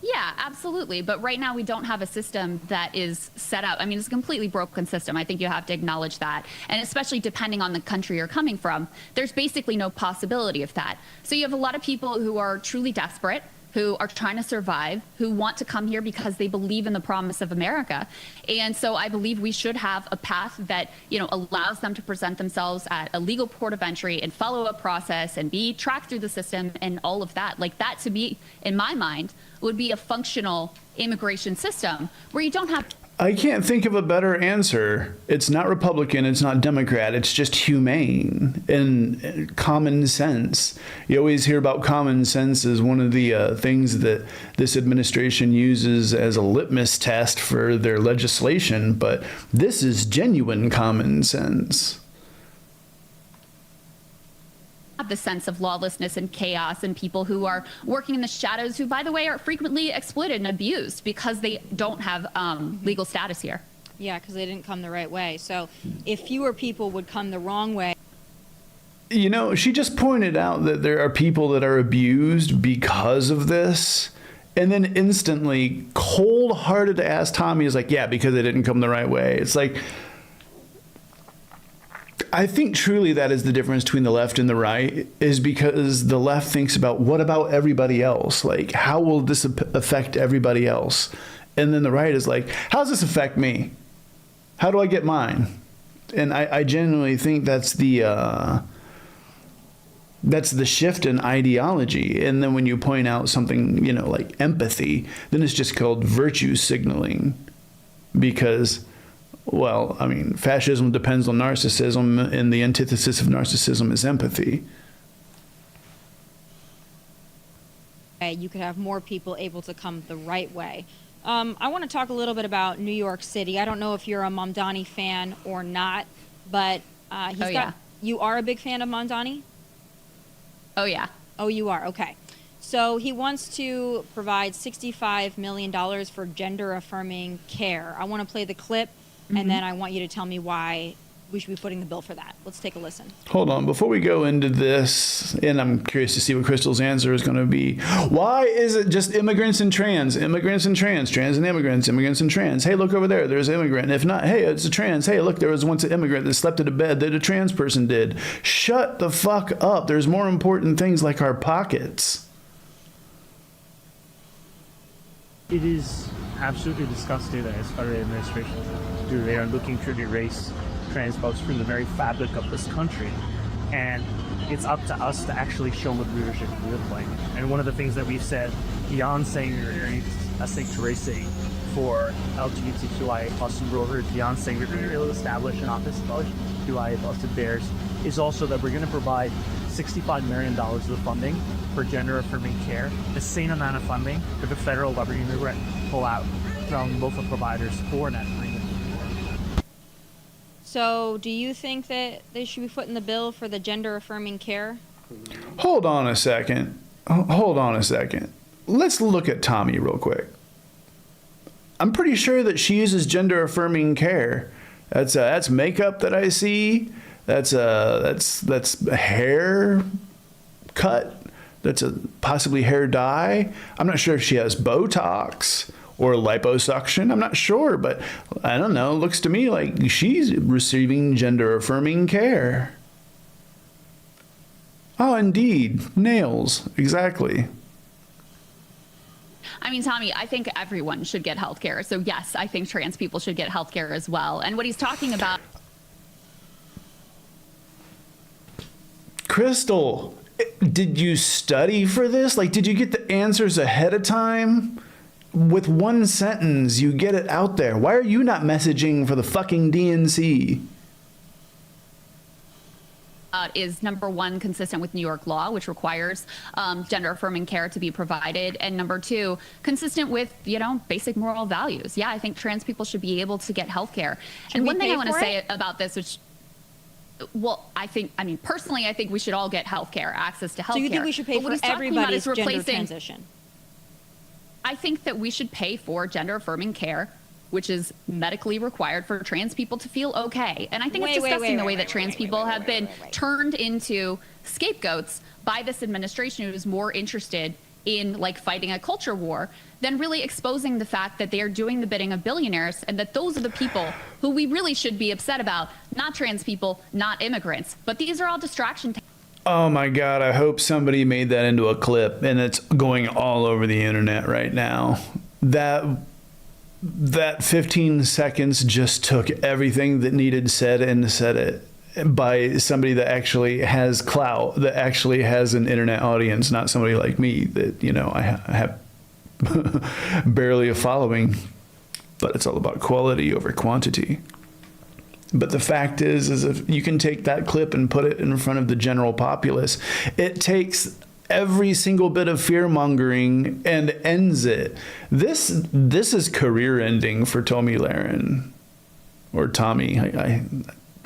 Speaker 5: Yeah, absolutely. But right now we don't have a system that is set up. I mean, it's a completely broken system. I think you have to acknowledge that. And especially depending on the country you're coming from, there's basically no possibility of that. So you have a lot of people who are truly desperate, who are trying to survive, who want to come here because they believe in the promise of America. And so I believe we should have a path that, you know, allows them to present themselves at a legal port of entry and follow a process and be tracked through the system and all of that. Like that, to me, in my mind, would be a functional immigration system where you don't have...
Speaker 4: I can't think of a better answer. It's not Republican, it's not Democrat, it's just humane and common sense. You always hear about common sense as one of the things that this administration uses as a litmus test for their legislation, but this is genuine common sense.
Speaker 5: The sense of lawlessness and chaos and people who are working in the shadows, who, by the way, are frequently exploited and abused because they don't have legal status here.
Speaker 6: Yeah, because they didn't come the right way. So if fewer people would come the wrong way.
Speaker 4: You know, she just pointed out that there are people that are abused because of this. And then instantly, cold-hearted ass Tomi is like, yeah, because they didn't come the right way. It's like, I think truly that is the difference between the left and the right, is because the left thinks about what about everybody else? Like, how will this affect everybody else? And then the right is like, how does this affect me? How do I get mine? And I genuinely think that's the shift in ideology. And then when you point out something, you know, like empathy, then it's just called virtue signaling, because, well, I mean, fascism depends on narcissism, and the antithesis of narcissism is empathy.
Speaker 6: You could have more people able to come the right way. I want to talk a little bit about New York City. I don't know if you're a Mamdani fan or not, but you are a big fan of Mamdani?
Speaker 5: Oh, yeah.
Speaker 6: Oh, you are? Okay. So he wants to provide $65 million for gender-affirming care. I want to play the clip, and then I want you to tell me why we should be footing the bill for that. Let's take a listen.
Speaker 4: Hold on. Before we go into this, and I'm curious to see what Krystal's answer is going to be, why is it just immigrants and trans, immigrants and trans, trans and immigrants, immigrants and trans? Hey, look over there. There's an immigrant. And if not, hey, it's a trans. Hey, look, there was once an immigrant that slept in a bed that a trans person did. Shut the fuck up. There's more important things like our pockets.
Speaker 8: It is absolutely disgusting that as federal administration do. They are looking to erase trans folks from the very fabric of this country. And it's up to us to actually show what leadership we look like. And one of the things that we've said beyond saying you're a sanctuary for LGBTQIA plus rovers, beyond saying we're going to establish an office of LGBTQIA plus affairs, is also that we're going to provide $65 million of funding for gender affirming care, the same amount of funding that the federal government will pull out from local providers for that agreement.
Speaker 6: So, do you think that they should be footing the bill for the gender affirming care?
Speaker 4: Hold on a second. Hold on a second. Let's look at Tomi real quick. I'm pretty sure that she uses gender affirming care. That's makeup that I see. That's hair cut. That's possibly hair dye. I'm not sure if she has Botox or liposuction. I'm not sure, but I don't know. It looks to me like she's receiving gender affirming care. Oh, indeed. Nails. Exactly.
Speaker 5: I mean, Tomi, I think everyone should get health care. So yes, I think trans people should get health care as well. And what he's talking about.
Speaker 4: Krystal, did you study for this? Like, did you get the answers ahead of time? With one sentence, you get it out there. Why are you not messaging for the fucking DNC?
Speaker 5: Is number one, consistent with New York law, which requires gender affirming care to be provided. And number two, consistent with, basic moral values. Yeah, I think trans people should be able to get health care. And one thing I want to say about this, which, personally, I think we should all get health care, access to health care.
Speaker 6: So you think we should pay for everybody's gender transition?
Speaker 5: I think that we should pay for gender affirming care, which is medically required for trans people to feel okay. And I think it's disgusting the way that trans people have been turned into scapegoats by this administration, who is more interested in fighting a culture war than really exposing the fact that they are doing the bidding of billionaires, and that those are the people who we really should be upset about, not trans people, not immigrants. But these are all distraction tactics.
Speaker 4: Oh my God, I hope somebody made that into a clip, and it's going all over the internet right now. That 15 seconds just took everything that needed said and said it by somebody that actually has clout, that actually has an internet audience, not somebody like me that, I have barely a following, but it's all about quality over quantity. But the fact is if you can take that clip and put it in front of the general populace, it takes every single bit of fear mongering and ends it. This is career ending for Tomi Lahren, or Tomi. I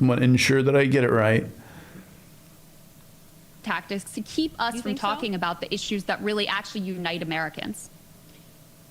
Speaker 4: want to ensure that I get it right.
Speaker 5: Tactics to keep us from talking about the issues that really actually unite Americans.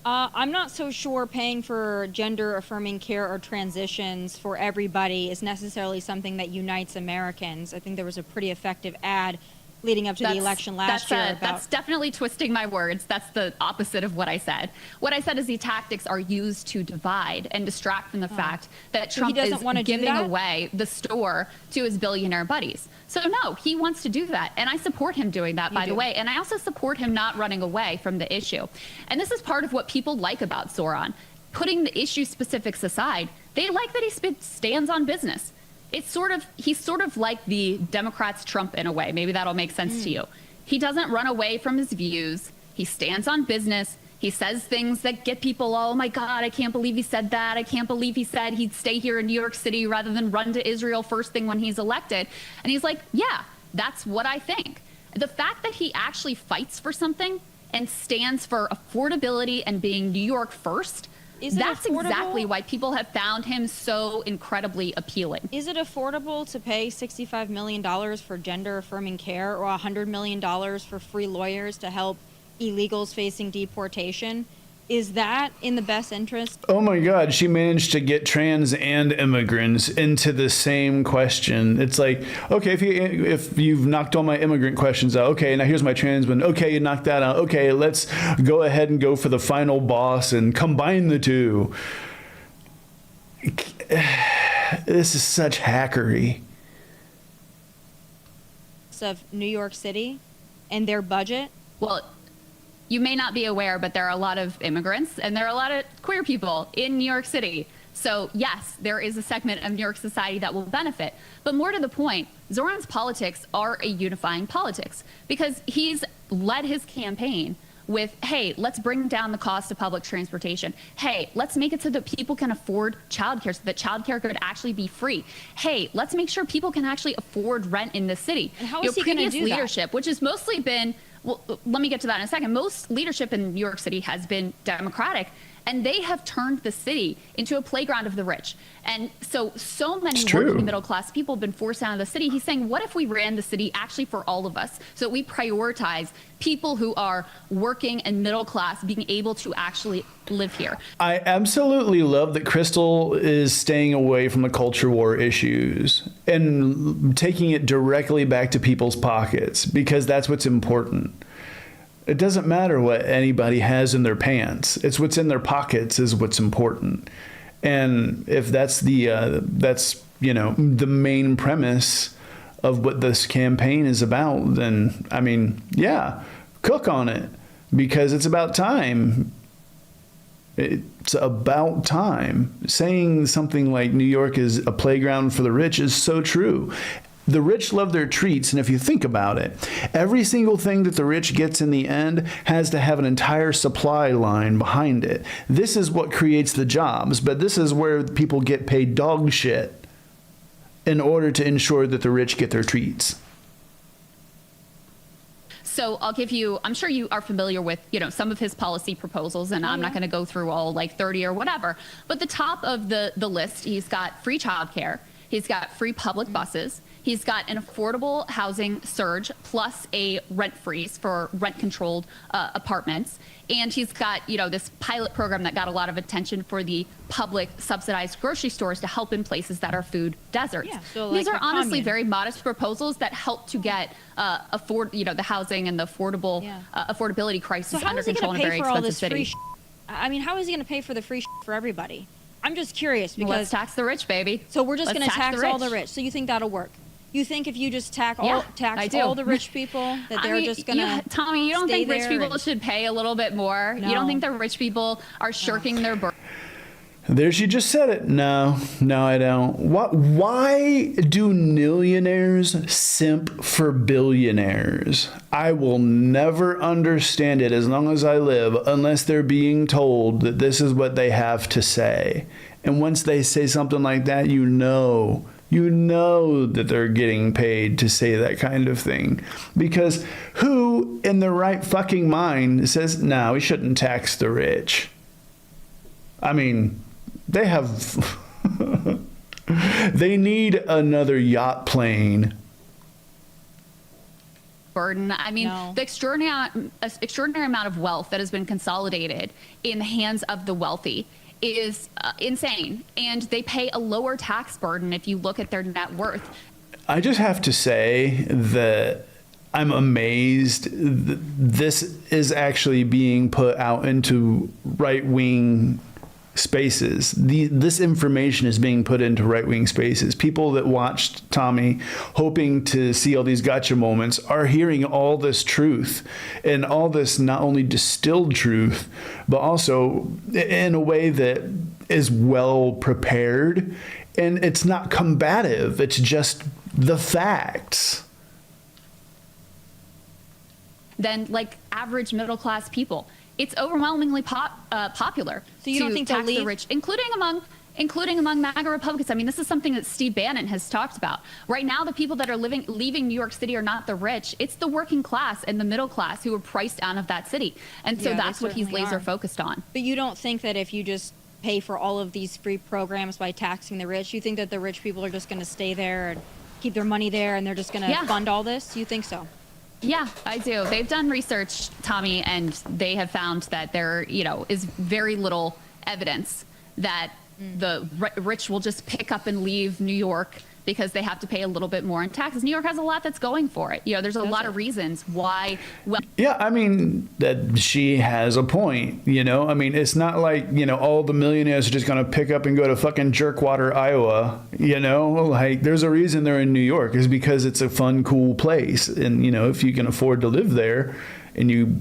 Speaker 6: I'm not so sure paying for gender affirming care or transitions for everybody is necessarily something that unites Americans. I think there was a pretty effective ad leading up to the election last year.
Speaker 5: That's definitely twisting my words. That's the opposite of what I said. What I said is the tactics are used to divide and distract from the fact that Trump is giving away the store to his billionaire buddies. So no, he wants to do that. And I support him doing that, by the way. And I also support him not running away from the issue. And this is part of what people like about Zoran. Putting the issue specifics aside, they like that he stands on business. He's sort of like the Democrats' Trump in a way. Maybe that'll make sense to you. He doesn't run away from his views. He stands on business. He says things that get people, oh my God, I can't believe he said that. I can't believe he said he'd stay here in New York City rather than run to Israel first thing when he's elected. And he's like, yeah, that's what I think. The fact that he actually fights for something and stands for affordability and being New York first, that's exactly why people have found him so incredibly appealing.
Speaker 6: Is it affordable to pay $65 million for gender affirming care, or $100 million for free lawyers to help illegals facing deportation? Is that in the best interest?
Speaker 4: Oh my God, she managed to get trans and immigrants into the same question. It's like, okay, if you've knocked all my immigrant questions out, okay, now here's my trans one. Okay, you knocked that out. Okay, let's go ahead and go for the final boss and combine the two. This is such hackery.
Speaker 6: Of New York City and their budget?
Speaker 5: Well, you may not be aware, but there are a lot of immigrants and there are a lot of queer people in New York City. So yes, there is a segment of New York society that will benefit. But more to the point, Zoran's politics are a unifying politics because he's led his campaign with, hey, let's bring down the cost of public transportation. Hey, let's make it so that people can afford childcare, so that childcare could actually be free. Hey, let's make sure people can actually afford rent in the city.
Speaker 6: And how is he going to do
Speaker 5: leadership,
Speaker 6: that?
Speaker 5: which has mostly been, well, let me get to that in a second. Most leadership in New York City has been Democratic, and they have turned the city into a playground of the rich. And so many working middle class people have been forced out of the city. He's saying, what if we ran the city actually for all of us? So that we prioritize people who are working and middle class being able to actually live here.
Speaker 4: I absolutely love that Krystal is staying away from the culture war issues and taking it directly back to people's pockets, because that's what's important. It doesn't matter what anybody has in their pants. It's what's in their pockets is what's important. And if that's the the main premise of what this campaign is about, then I mean, yeah, cook on it, because it's about time. It's about time. Saying something like New York is a playground for the rich is so true. The rich love their treats, and if you think about it, every single thing that the rich gets in the end has to have an entire supply line behind it. This is what creates the jobs, but this is where people get paid dog shit in order to ensure that the rich get their treats.
Speaker 5: So I'll give you, I'm sure you are familiar with, some of his policy proposals, and I'm not going to go through all like 30 or whatever, but the top of the list, he's got free childcare, he's got free public buses, he's got an affordable housing surge plus a rent freeze for rent-controlled apartments. And he's got, this pilot program that got a lot of attention for the public subsidized grocery stores to help in places that are food deserts.
Speaker 6: Yeah, so
Speaker 5: these
Speaker 6: like
Speaker 5: are honestly very modest proposals that help to get the housing and the affordability crisis under control in a very expensive city.
Speaker 6: I mean, how is he going to pay for the free for everybody? I'm just curious because
Speaker 5: let's tax the rich, baby.
Speaker 6: So we're just going to tax all the rich. So you think that'll work? You think if you just tax all the rich people that they're just going to
Speaker 5: Tommy, you don't think rich people should pay a little bit more? No. You don't think the rich people are shirking their burden?
Speaker 4: There, she just said it. No, I don't. Why do millionaires simp for billionaires? I will never understand it as long as I live unless they're being told that this is what they have to say. And once they say something like that, you know that they're getting paid to say that kind of thing. Because who in their right fucking mind says, no, we shouldn't tax the rich? I mean, they have... they need another yacht plane.
Speaker 5: Burden. I mean, the extraordinary amount of wealth that has been consolidated in the hands of the wealthy is insane, and they pay a lower tax burden if you look at their net worth.
Speaker 4: I just have to say that I'm amazed that this is actually being put out into right-wing spaces. This information is being put into right-wing spaces. People that watched Tomi hoping to see all these gotcha moments are hearing all this truth, and all this not only distilled truth, but also in a way that is well prepared, and it's not combative. It's just the facts.
Speaker 5: Than like average middle class people. It's overwhelmingly popular.
Speaker 6: So you don't think they'll
Speaker 5: tax
Speaker 6: leave?
Speaker 5: the rich, including among MAGA Republicans. I mean, this is something that Steve Bannon has talked about. Right now, the people that are leaving New York City are not the rich. It's the working class and the middle class who are priced out of that city. And so that's what he's laser focused on.
Speaker 6: But you don't think that if you just pay for all of these free programs by taxing the rich, you think that the rich people are just going to stay there and keep their money there and they're just going to fund all this? You think so?
Speaker 5: Yeah, I do. They've done research, Tomi, and they have found that there, is very little evidence that the rich will just pick up and leave New York because they have to pay a little bit more in taxes. New York has a lot that's going for it. There's a lot of reasons why.
Speaker 4: Yeah, I mean, that she has a point, I mean, it's not like, all the millionaires are just going to pick up and go to fucking Jerkwater, Iowa, like there's a reason they're in New York is because it's a fun, cool place. And, if you can afford to live there and you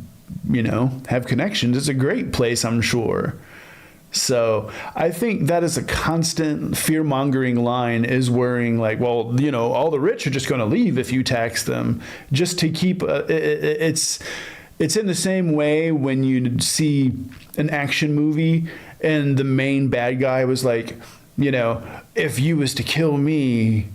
Speaker 4: have connections, it's a great place, I'm sure. So I think that is a constant fear-mongering line, is worrying like, well, you know, all the rich are just going to leave if you tax them, just to keep it's in the same way when you see an action movie and the main bad guy was like, you know, if you was to kill me,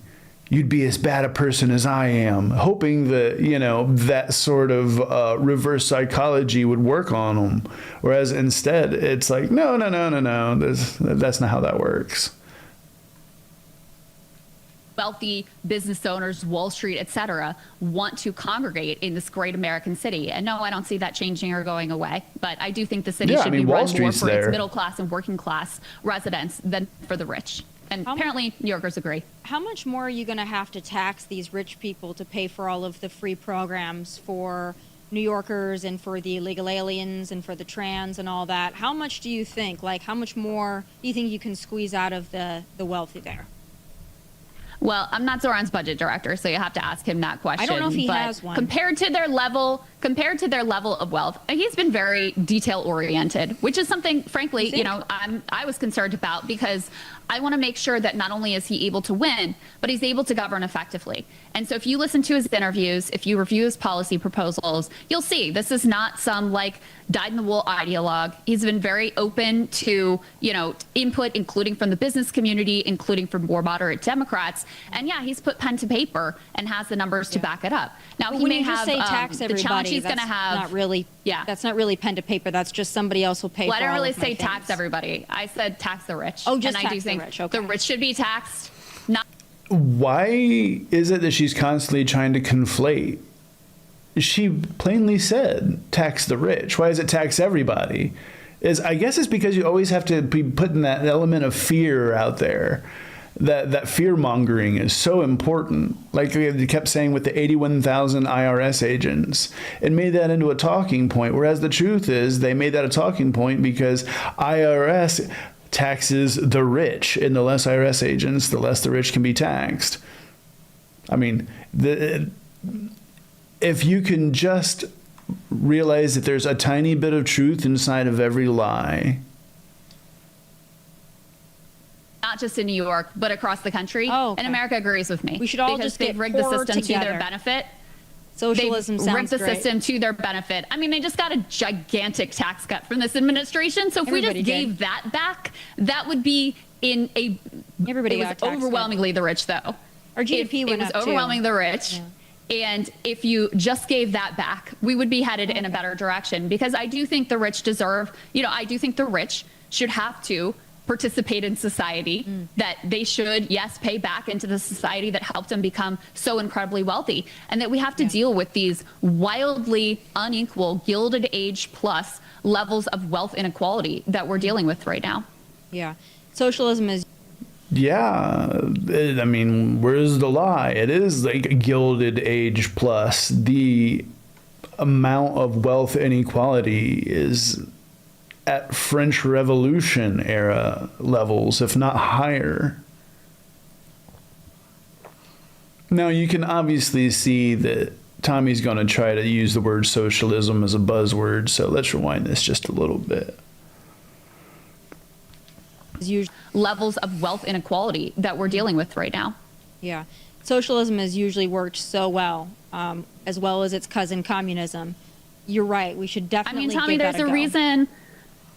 Speaker 4: you'd be as bad a person as I am, hoping that, you know, that sort of reverse psychology would work on them. Whereas instead, it's like, no, that's not how that works.
Speaker 5: Wealthy business owners, Wall Street, et cetera, want to congregate in this great American city. And no, I don't see that changing or going away. But I do think the city should be run more for its middle class and working class residents than for the rich. And apparently New Yorkers agree.
Speaker 6: How much more are you going to have to tax these rich people to pay for all of the free programs for New Yorkers and for the illegal aliens and for the trans and all that? How much do you think, like how much more do you think you can squeeze out of the wealthy there?
Speaker 5: Well, I'm not Zoran's budget director, so you have to ask him that question.
Speaker 6: I don't know if he has one.
Speaker 5: Compared to their level of wealth, he's been very detail oriented, which is something, frankly, you know, I was concerned about, because I want to make sure that not only is he able to win, but he's able to govern effectively. And so if you listen to his interviews, if you review his policy proposals, you'll see this is not some like dyed-in-the-wool ideologue. He's been very open to, you know, input, including from the business community, including from more moderate Democrats. And yeah, he's put pen to paper and has the numbers to back it up. Now,
Speaker 6: But
Speaker 5: he may have
Speaker 6: say tax everybody,
Speaker 5: the challenge he's going to have.
Speaker 6: Not really. Yeah, that's not really pen to paper. That's just somebody else will pay.
Speaker 5: Well,
Speaker 6: for
Speaker 5: I didn't
Speaker 6: all
Speaker 5: really
Speaker 6: of my
Speaker 5: say tax
Speaker 6: things.
Speaker 5: everybody. I said tax the rich.
Speaker 6: Oh, just
Speaker 5: and I do
Speaker 6: tax the
Speaker 5: think
Speaker 6: rich. Okay.
Speaker 5: the rich should be taxed. Not
Speaker 4: Why is it that she's constantly trying to conflate? She plainly said tax the rich. Why does it tax everybody? I guess it's because you always have to be putting that element of fear out there. That fear mongering is so important. Like they kept saying with the 81,000 IRS agents, it made that into a talking point. Whereas the truth is they made that a talking point because IRS taxes the rich, and the less IRS agents, the less the rich can be taxed. I mean, if you can just realize that there's a tiny bit of truth inside of every lie.
Speaker 5: not just in New York, but across the country.
Speaker 6: Oh, okay.
Speaker 5: And America agrees with me.
Speaker 6: We should all
Speaker 5: because
Speaker 6: just
Speaker 5: they've
Speaker 6: get
Speaker 5: rigged the
Speaker 6: poorer
Speaker 5: system to
Speaker 6: together.
Speaker 5: their benefit.
Speaker 6: Socialism
Speaker 5: They've
Speaker 6: sounds
Speaker 5: rigged the
Speaker 6: great.
Speaker 5: system to their benefit. I mean, they just got a gigantic tax cut from this administration. So if
Speaker 6: Everybody
Speaker 5: we just
Speaker 6: did.
Speaker 5: gave that back, that would be in a.
Speaker 6: Everybody
Speaker 5: it
Speaker 6: got
Speaker 5: was
Speaker 6: tax cut.
Speaker 5: overwhelmingly the rich, though.
Speaker 6: Our GDP went
Speaker 5: it was
Speaker 6: up, too.
Speaker 5: overwhelming the rich.
Speaker 6: Yeah.
Speaker 5: And if you just gave that back, we would be headed in a better direction, because I do think the rich deserve, I do think the rich should have to participate in society, that they should, yes, pay back into the society that helped them become so incredibly wealthy, and that we have to deal with these wildly unequal Gilded Age plus levels of wealth inequality that we're dealing with right now.
Speaker 6: Yeah. Socialism is
Speaker 4: Yeah, I mean, where's the lie? It is like a Gilded Age plus. The amount of wealth inequality is at French Revolution era levels, if not higher. Now, you can obviously see that Tommy's going to try to use the word socialism as a buzzword, so let's rewind this just a little bit.
Speaker 6: usually,
Speaker 5: Levels of wealth inequality that we're dealing with right now.
Speaker 6: yeah. Socialism has usually worked so well as its cousin communism. You're right. We should
Speaker 5: I
Speaker 6: definitely
Speaker 5: mean, Tommy,
Speaker 6: give that
Speaker 5: there's a
Speaker 6: go.
Speaker 5: reason.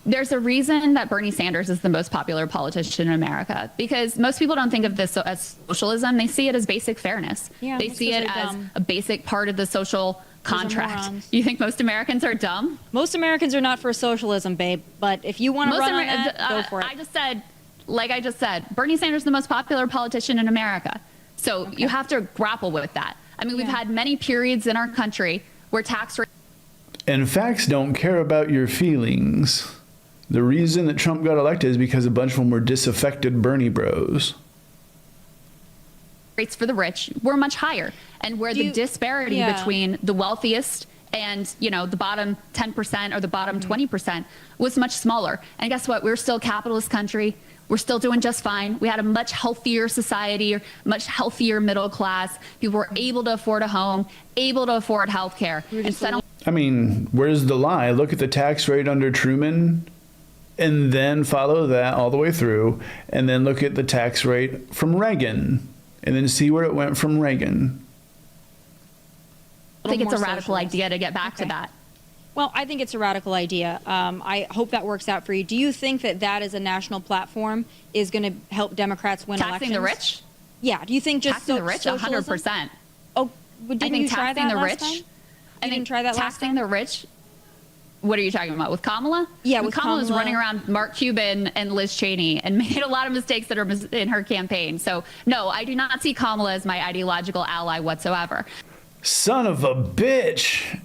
Speaker 5: There's a reason that Bernie Sanders is the most popular politician in America, because most people don't think of this as socialism. They see it as basic fairness.
Speaker 6: Yeah,
Speaker 5: they
Speaker 6: that's
Speaker 5: see
Speaker 6: 'cause
Speaker 5: it
Speaker 6: they're
Speaker 5: as
Speaker 6: dumb.
Speaker 5: a basic part of the social
Speaker 6: Those are
Speaker 5: contract.
Speaker 6: morons.
Speaker 5: You think most Americans are dumb?
Speaker 6: Most Americans are not for socialism, babe. But if you want to run on that, go for it.
Speaker 5: I just said, Bernie Sanders is the most popular politician in America. So you have to grapple with that. I mean, we've had many periods in our country where tax rates
Speaker 4: And facts don't care about your feelings. The reason that Trump got elected is because a bunch of them were disaffected Bernie bros.
Speaker 5: for the rich were much higher, and where the disparity
Speaker 6: Yeah.
Speaker 5: between the wealthiest and the bottom 10% or the bottom 20% was much smaller. And guess what? We're still a capitalist country. We're still doing just fine. We had a much healthier society, much healthier middle class. People were able to afford a home, able to afford health care.
Speaker 4: I mean, where's the lie? Look at the tax rate under Truman. and then follow that all the way through, and then look at the tax rate from Reagan, and then see where it went from Reagan.
Speaker 5: I think it's a
Speaker 6: more
Speaker 5: radical
Speaker 6: socialist.
Speaker 5: idea to get back to
Speaker 6: Okay.
Speaker 5: that.
Speaker 6: Well, I think it's a radical idea. I hope that works out for you. Do you think that that as a national platform is going to help Democrats win
Speaker 5: Taxing
Speaker 6: elections?
Speaker 5: the rich?
Speaker 6: Yeah. Do you think just
Speaker 5: Taxing the rich,
Speaker 6: socialism?
Speaker 5: 100%.
Speaker 6: Oh, but
Speaker 5: I
Speaker 6: didn't
Speaker 5: think
Speaker 6: you try
Speaker 5: taxing
Speaker 6: that
Speaker 5: the
Speaker 6: last
Speaker 5: rich.
Speaker 6: time?
Speaker 5: I
Speaker 6: You
Speaker 5: think
Speaker 6: didn't try that last
Speaker 5: taxing
Speaker 6: time?
Speaker 5: the rich. What are you talking about with Kamala?
Speaker 6: Yeah,
Speaker 5: When
Speaker 6: with
Speaker 5: Kamala was
Speaker 6: Kamala.
Speaker 5: running around Mark Cuban and Liz Cheney and made a lot of mistakes that are in her campaign. So no, I do not see Kamala as my ideological ally whatsoever.
Speaker 4: Son of a bitch.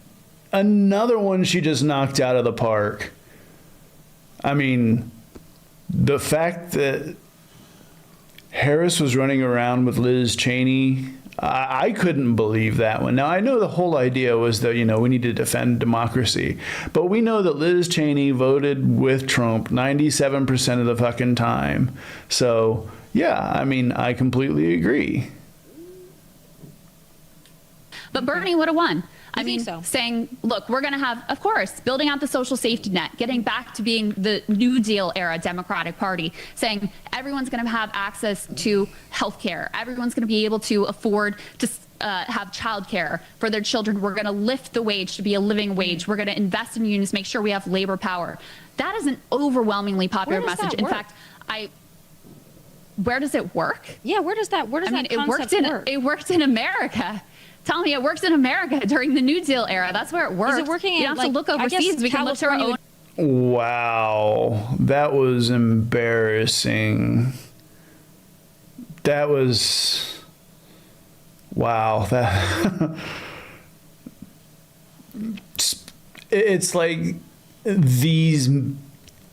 Speaker 4: Another one she just knocked out of the park. I mean, the fact that Harris was running around with Liz Cheney, I couldn't believe that one. Now, I know the whole idea was that, we need to defend democracy. But we know that Liz Cheney voted with Trump 97% of the fucking time. So, yeah, I mean, I completely agree.
Speaker 5: But Bernie would have won. I
Speaker 6: think
Speaker 5: mean,
Speaker 6: so?
Speaker 5: saying, look, we're going to have, of course, building out the social safety net, getting back to being the New Deal era Democratic Party, saying everyone's going to have access to health care. Everyone's going to be able to afford to have childcare for their children. We're going to lift the wage to be a living wage. We're going to invest in unions, make sure we have labor power. That is an overwhelmingly popular
Speaker 6: Where does
Speaker 5: message.
Speaker 6: that
Speaker 5: In
Speaker 6: work?
Speaker 5: fact, where does it work?
Speaker 6: Yeah. Where does that concept work?
Speaker 5: It worked in America. Tell me, it works in America during the New Deal era. That's where it works.
Speaker 6: Is it working
Speaker 5: You
Speaker 6: in,
Speaker 5: don't have to
Speaker 6: like,
Speaker 5: look
Speaker 6: I guess
Speaker 5: overseas. We can look to our
Speaker 6: California
Speaker 5: own.
Speaker 4: Wow, that was embarrassing. That was, wow, that it's like these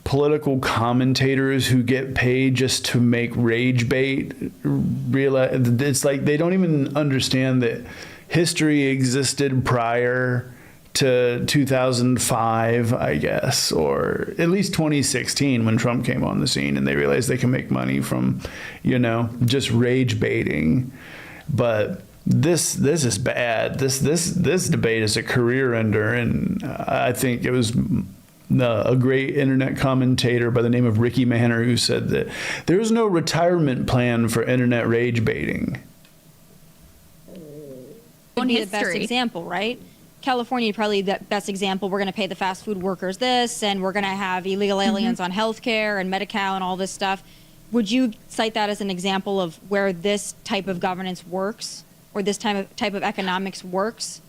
Speaker 4: political commentators who get paid just to make rage bait realize it's like they don't even understand that history existed prior to 2005, I guess, or at least 2016 when Trump came on the scene and they realized they can make money from, just rage baiting. But this is bad. This debate is a career ender, and I think it was a great internet commentator by the name of Ricky Manor who said that there's no retirement plan for internet rage baiting.
Speaker 6: Would be the best example, right? California, probably the best example. We're going to pay the fast food workers this, and we're going to have illegal aliens on health care and Medi-Cal and all this stuff. Would you cite that as an example of where this type of governance works, or this type of economics works?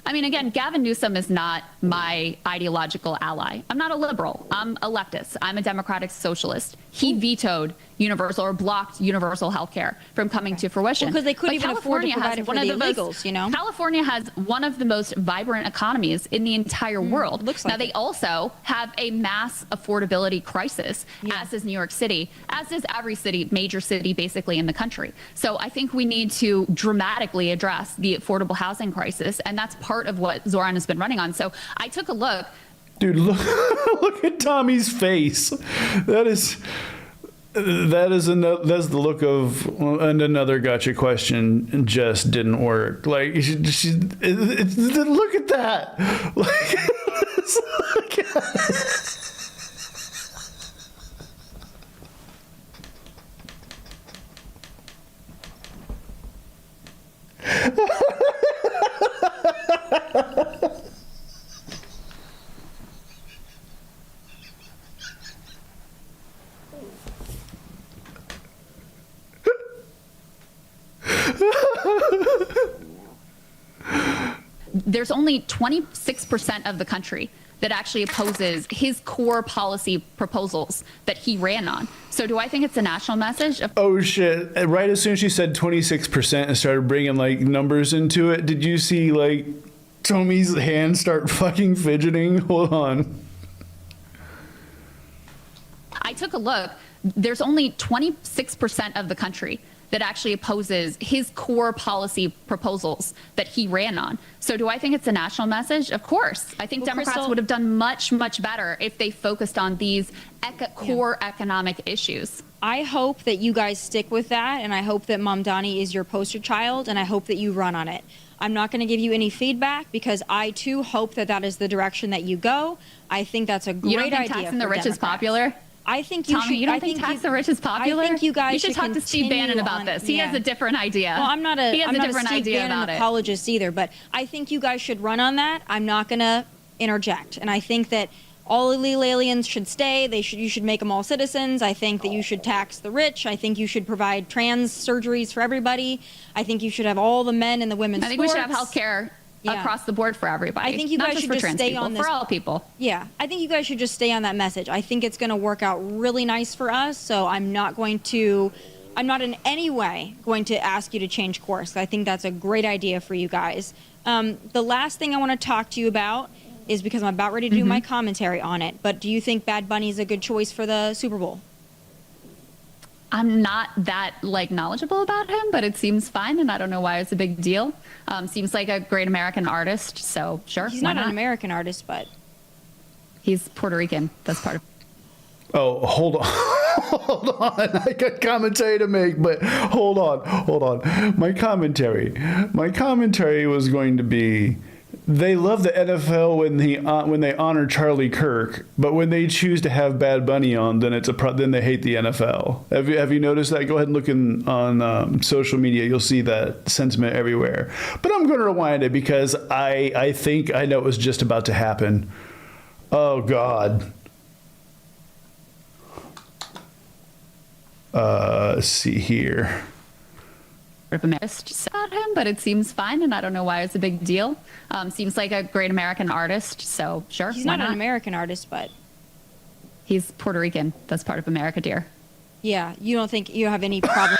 Speaker 5: I mean, again, Gavin Newsom is not my ideological ally. I'm not a liberal. I'm a leftist. I'm a democratic socialist. He vetoed universal or blocked universal health care from coming to fruition.
Speaker 6: Well, 'cause they couldn't
Speaker 5: But
Speaker 6: even afford to
Speaker 5: California
Speaker 6: provide
Speaker 5: has
Speaker 6: it for
Speaker 5: one of
Speaker 6: the
Speaker 5: most-
Speaker 6: illegals,
Speaker 5: California has one of the most vibrant economies in the entire world.
Speaker 6: looks like
Speaker 5: now, they
Speaker 6: it.
Speaker 5: also have a mass affordability crisis, as does New York City, as does every city, major city, basically in the country. So I think we need to dramatically address the affordable housing crisis, and that's part of what Zoran has been running on. So I took a look.
Speaker 4: Dude, look at Tommy's face. That's the look of, and another gotcha question just didn't work. Like, look at that. Like,
Speaker 5: There's only 26% of the country that actually opposes his core policy proposals that he ran on. So do I think it's a national message?
Speaker 4: oh shit. Right as soon as she said 26% and started bringing like numbers into it, did you see like Tomi's hand start fucking fidgeting? Hold on.
Speaker 5: I took a look. There's only 26% of the country that actually opposes his core policy proposals that he ran on. So do I think it's a national message? Of course. I think Democrats
Speaker 6: Krystal,
Speaker 5: would have done much, much better if they focused on these core economic issues.
Speaker 6: I hope that you guys stick with that, and I hope that Mamdani is your poster child, and I hope that you run on it. I'm not going to give you any feedback because I too hope that that is the direction that you go. I think that's a great idea.
Speaker 5: You don't think taxing the rich is popular?
Speaker 6: I think you
Speaker 5: Tommy,
Speaker 6: should.
Speaker 5: you don't think tax the rich is popular?
Speaker 6: I think you guys
Speaker 5: should talk to Steve Bannon about this. He has a different idea.
Speaker 6: Well, I'm not a Steve Bannon apologist either, but I think you guys should run on that. I'm not going to interject, and I think that all illegal aliens should stay. You should make them all citizens. I think that you should tax the rich. I think you should provide trans surgeries for everybody. I think you should have all the men and the women's sports.
Speaker 5: I think we should have health care across the board for everybody.
Speaker 6: I think you guys should just stay on this.
Speaker 5: For all people.
Speaker 6: Yeah, I think you guys should just stay on that message. I think it's going to work out really nice for us, so I'm not in any way going to ask you to change course. I think that's a great idea for you guys. The last thing I want to talk to you about is because I'm about ready to do my commentary on it, but do you think Bad Bunny is a good choice for the Super Bowl?
Speaker 5: I'm not that knowledgeable about him, but it seems fine, and I don't know why it's a big deal. Seems like a great American artist, so sure.
Speaker 6: He's not an American artist, but
Speaker 5: he's Puerto Rican. That's part of.
Speaker 4: Oh, hold on. Hold on. I got commentary to make, but hold on. My commentary was going to be, they love the NFL when they honor Charlie Kirk, but when they choose to have Bad Bunny on, then then they hate the NFL. Have you noticed that? Go ahead and look on social media. You'll see that sentiment everywhere. But I'm going to rewind it because I think I know it was just about to happen. Oh God. Let's see here.
Speaker 5: About him, but it seems fine, and I don't know why it's a big deal. Seems like a great American artist, so sure.
Speaker 6: He's not an American artist, but
Speaker 5: he's Puerto Rican. That's part of America, dear.
Speaker 6: Yeah, you don't think you have any problem?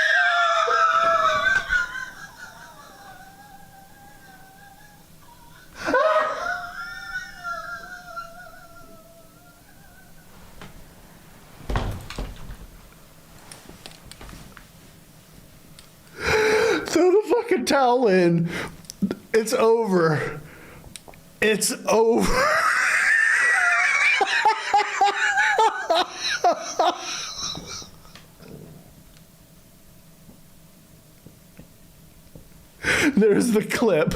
Speaker 4: Throw the fucking towel in. It's over. It's over. There's the clip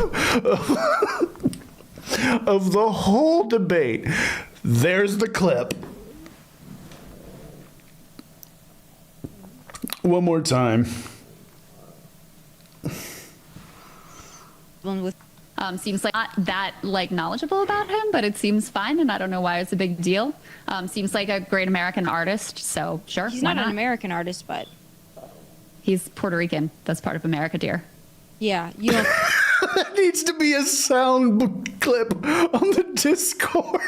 Speaker 4: of the whole debate. There's the clip. One more time.
Speaker 5: Seems like not that knowledgeable about him, but it seems fine, and I don't know why it's a big deal. Seems like a great American artist, so sure.
Speaker 6: He's not an American artist, but
Speaker 5: he's Puerto Rican. That's part of America, dear.
Speaker 6: Yeah, you don't.
Speaker 4: That needs to be a sound clip on the Discord.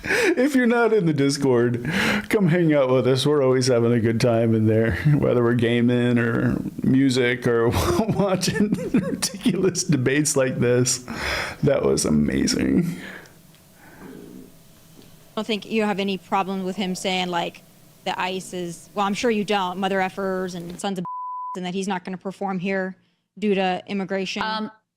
Speaker 4: If you're not in the Discord, come hang out with us. We're always having a good time in there, whether we're gaming or music or watching ridiculous debates like this. That was amazing.
Speaker 6: I don't think you have any problem with him saying the ICE is, well, I'm sure you don't, mother effers and sons of and that he's not going to perform here due to immigration.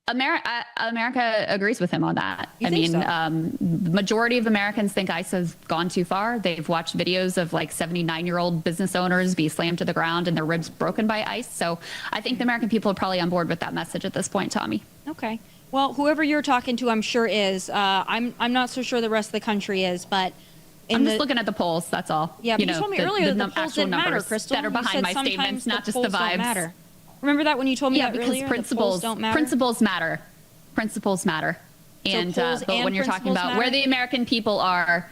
Speaker 5: America agrees with him on that.
Speaker 6: The
Speaker 5: Majority of Americans think ICE has gone too far. They've watched videos of 79-year-old business owners be slammed to the ground and their ribs broken by ICE. So I think the American people are probably on board with that message at this point, Tommy.
Speaker 6: Okay. Well, whoever you're talking to, I'm sure is. I'm not so sure the rest of the country is, but
Speaker 5: I'm just looking at the polls. That's all.
Speaker 6: Yeah, but you told me earlier the polls didn't matter, Krystal.
Speaker 5: That are behind my statements, not just the vibes.
Speaker 6: Matter. Remember that when you told me that
Speaker 5: because
Speaker 6: earlier?
Speaker 5: Principles
Speaker 6: don't matter.
Speaker 5: Principles matter. Principles matter. And but when you're talking about where the American people are,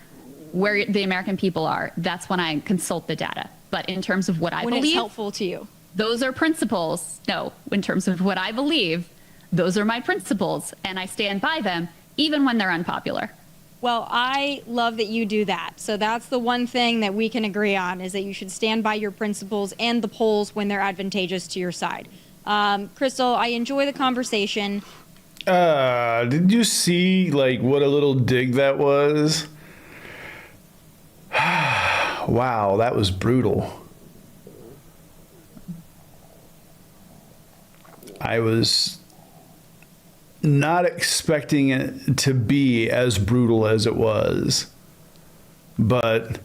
Speaker 5: that's when I consult the data. But in terms of what I believe,
Speaker 6: it's helpful to you,
Speaker 5: those are principles. No, in terms of what I believe, those are my principles, and I stand by them even when they're unpopular.
Speaker 6: Well, I love that you do that. So that's the one thing that we can agree on, is that you should stand by your principles and the polls when they're advantageous to your side. Krystal, I enjoy the conversation.
Speaker 4: Did you see what a little dig that was? Wow, that was brutal. I was not expecting it to be as brutal as it was, but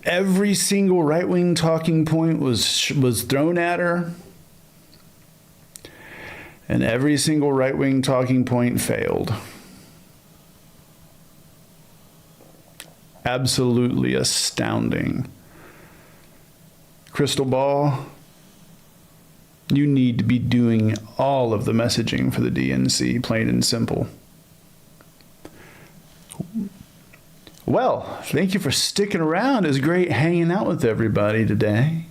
Speaker 4: every single right-wing talking point was thrown at her. And every single right-wing talking point failed. Absolutely astounding. Krystal Ball, you need to be doing all of the messaging for the DNC, plain and simple. Well, thank you for sticking around. It was great hanging out with everybody today.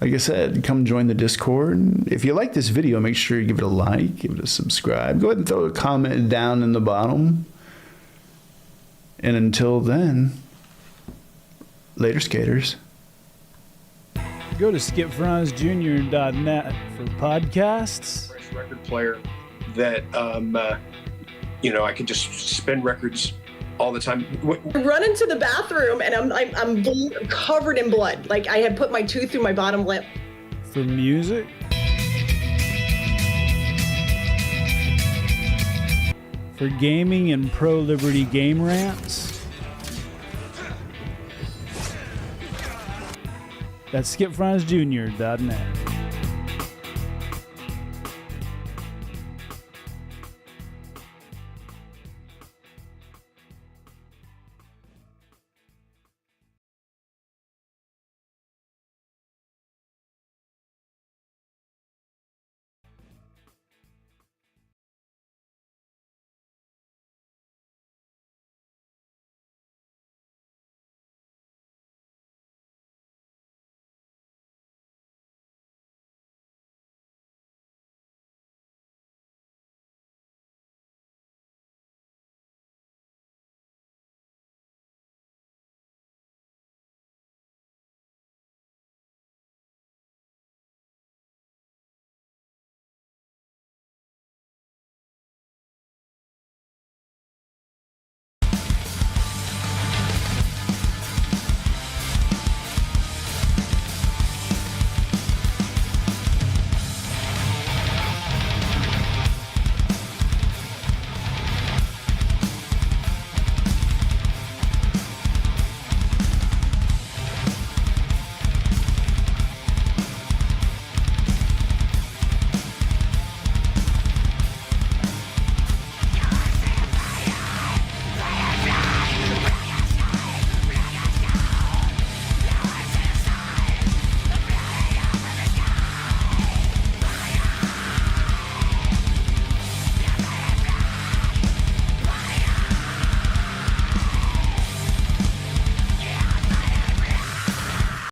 Speaker 4: Like I said, come join the Discord. If you like this video, make sure you give it a like, give it a subscribe. Go ahead and throw a comment down in the bottom. And until then, later, skaters.
Speaker 9: Go to skipfranzjr.net for podcasts.
Speaker 10: Fresh record player that, I could just spin records all the time.
Speaker 11: I run into the bathroom and I'm covered in blood. Like I had put my tooth through my bottom lip.
Speaker 9: For music. For gaming and pro-liberty game rants. That's skipfranzjr.net.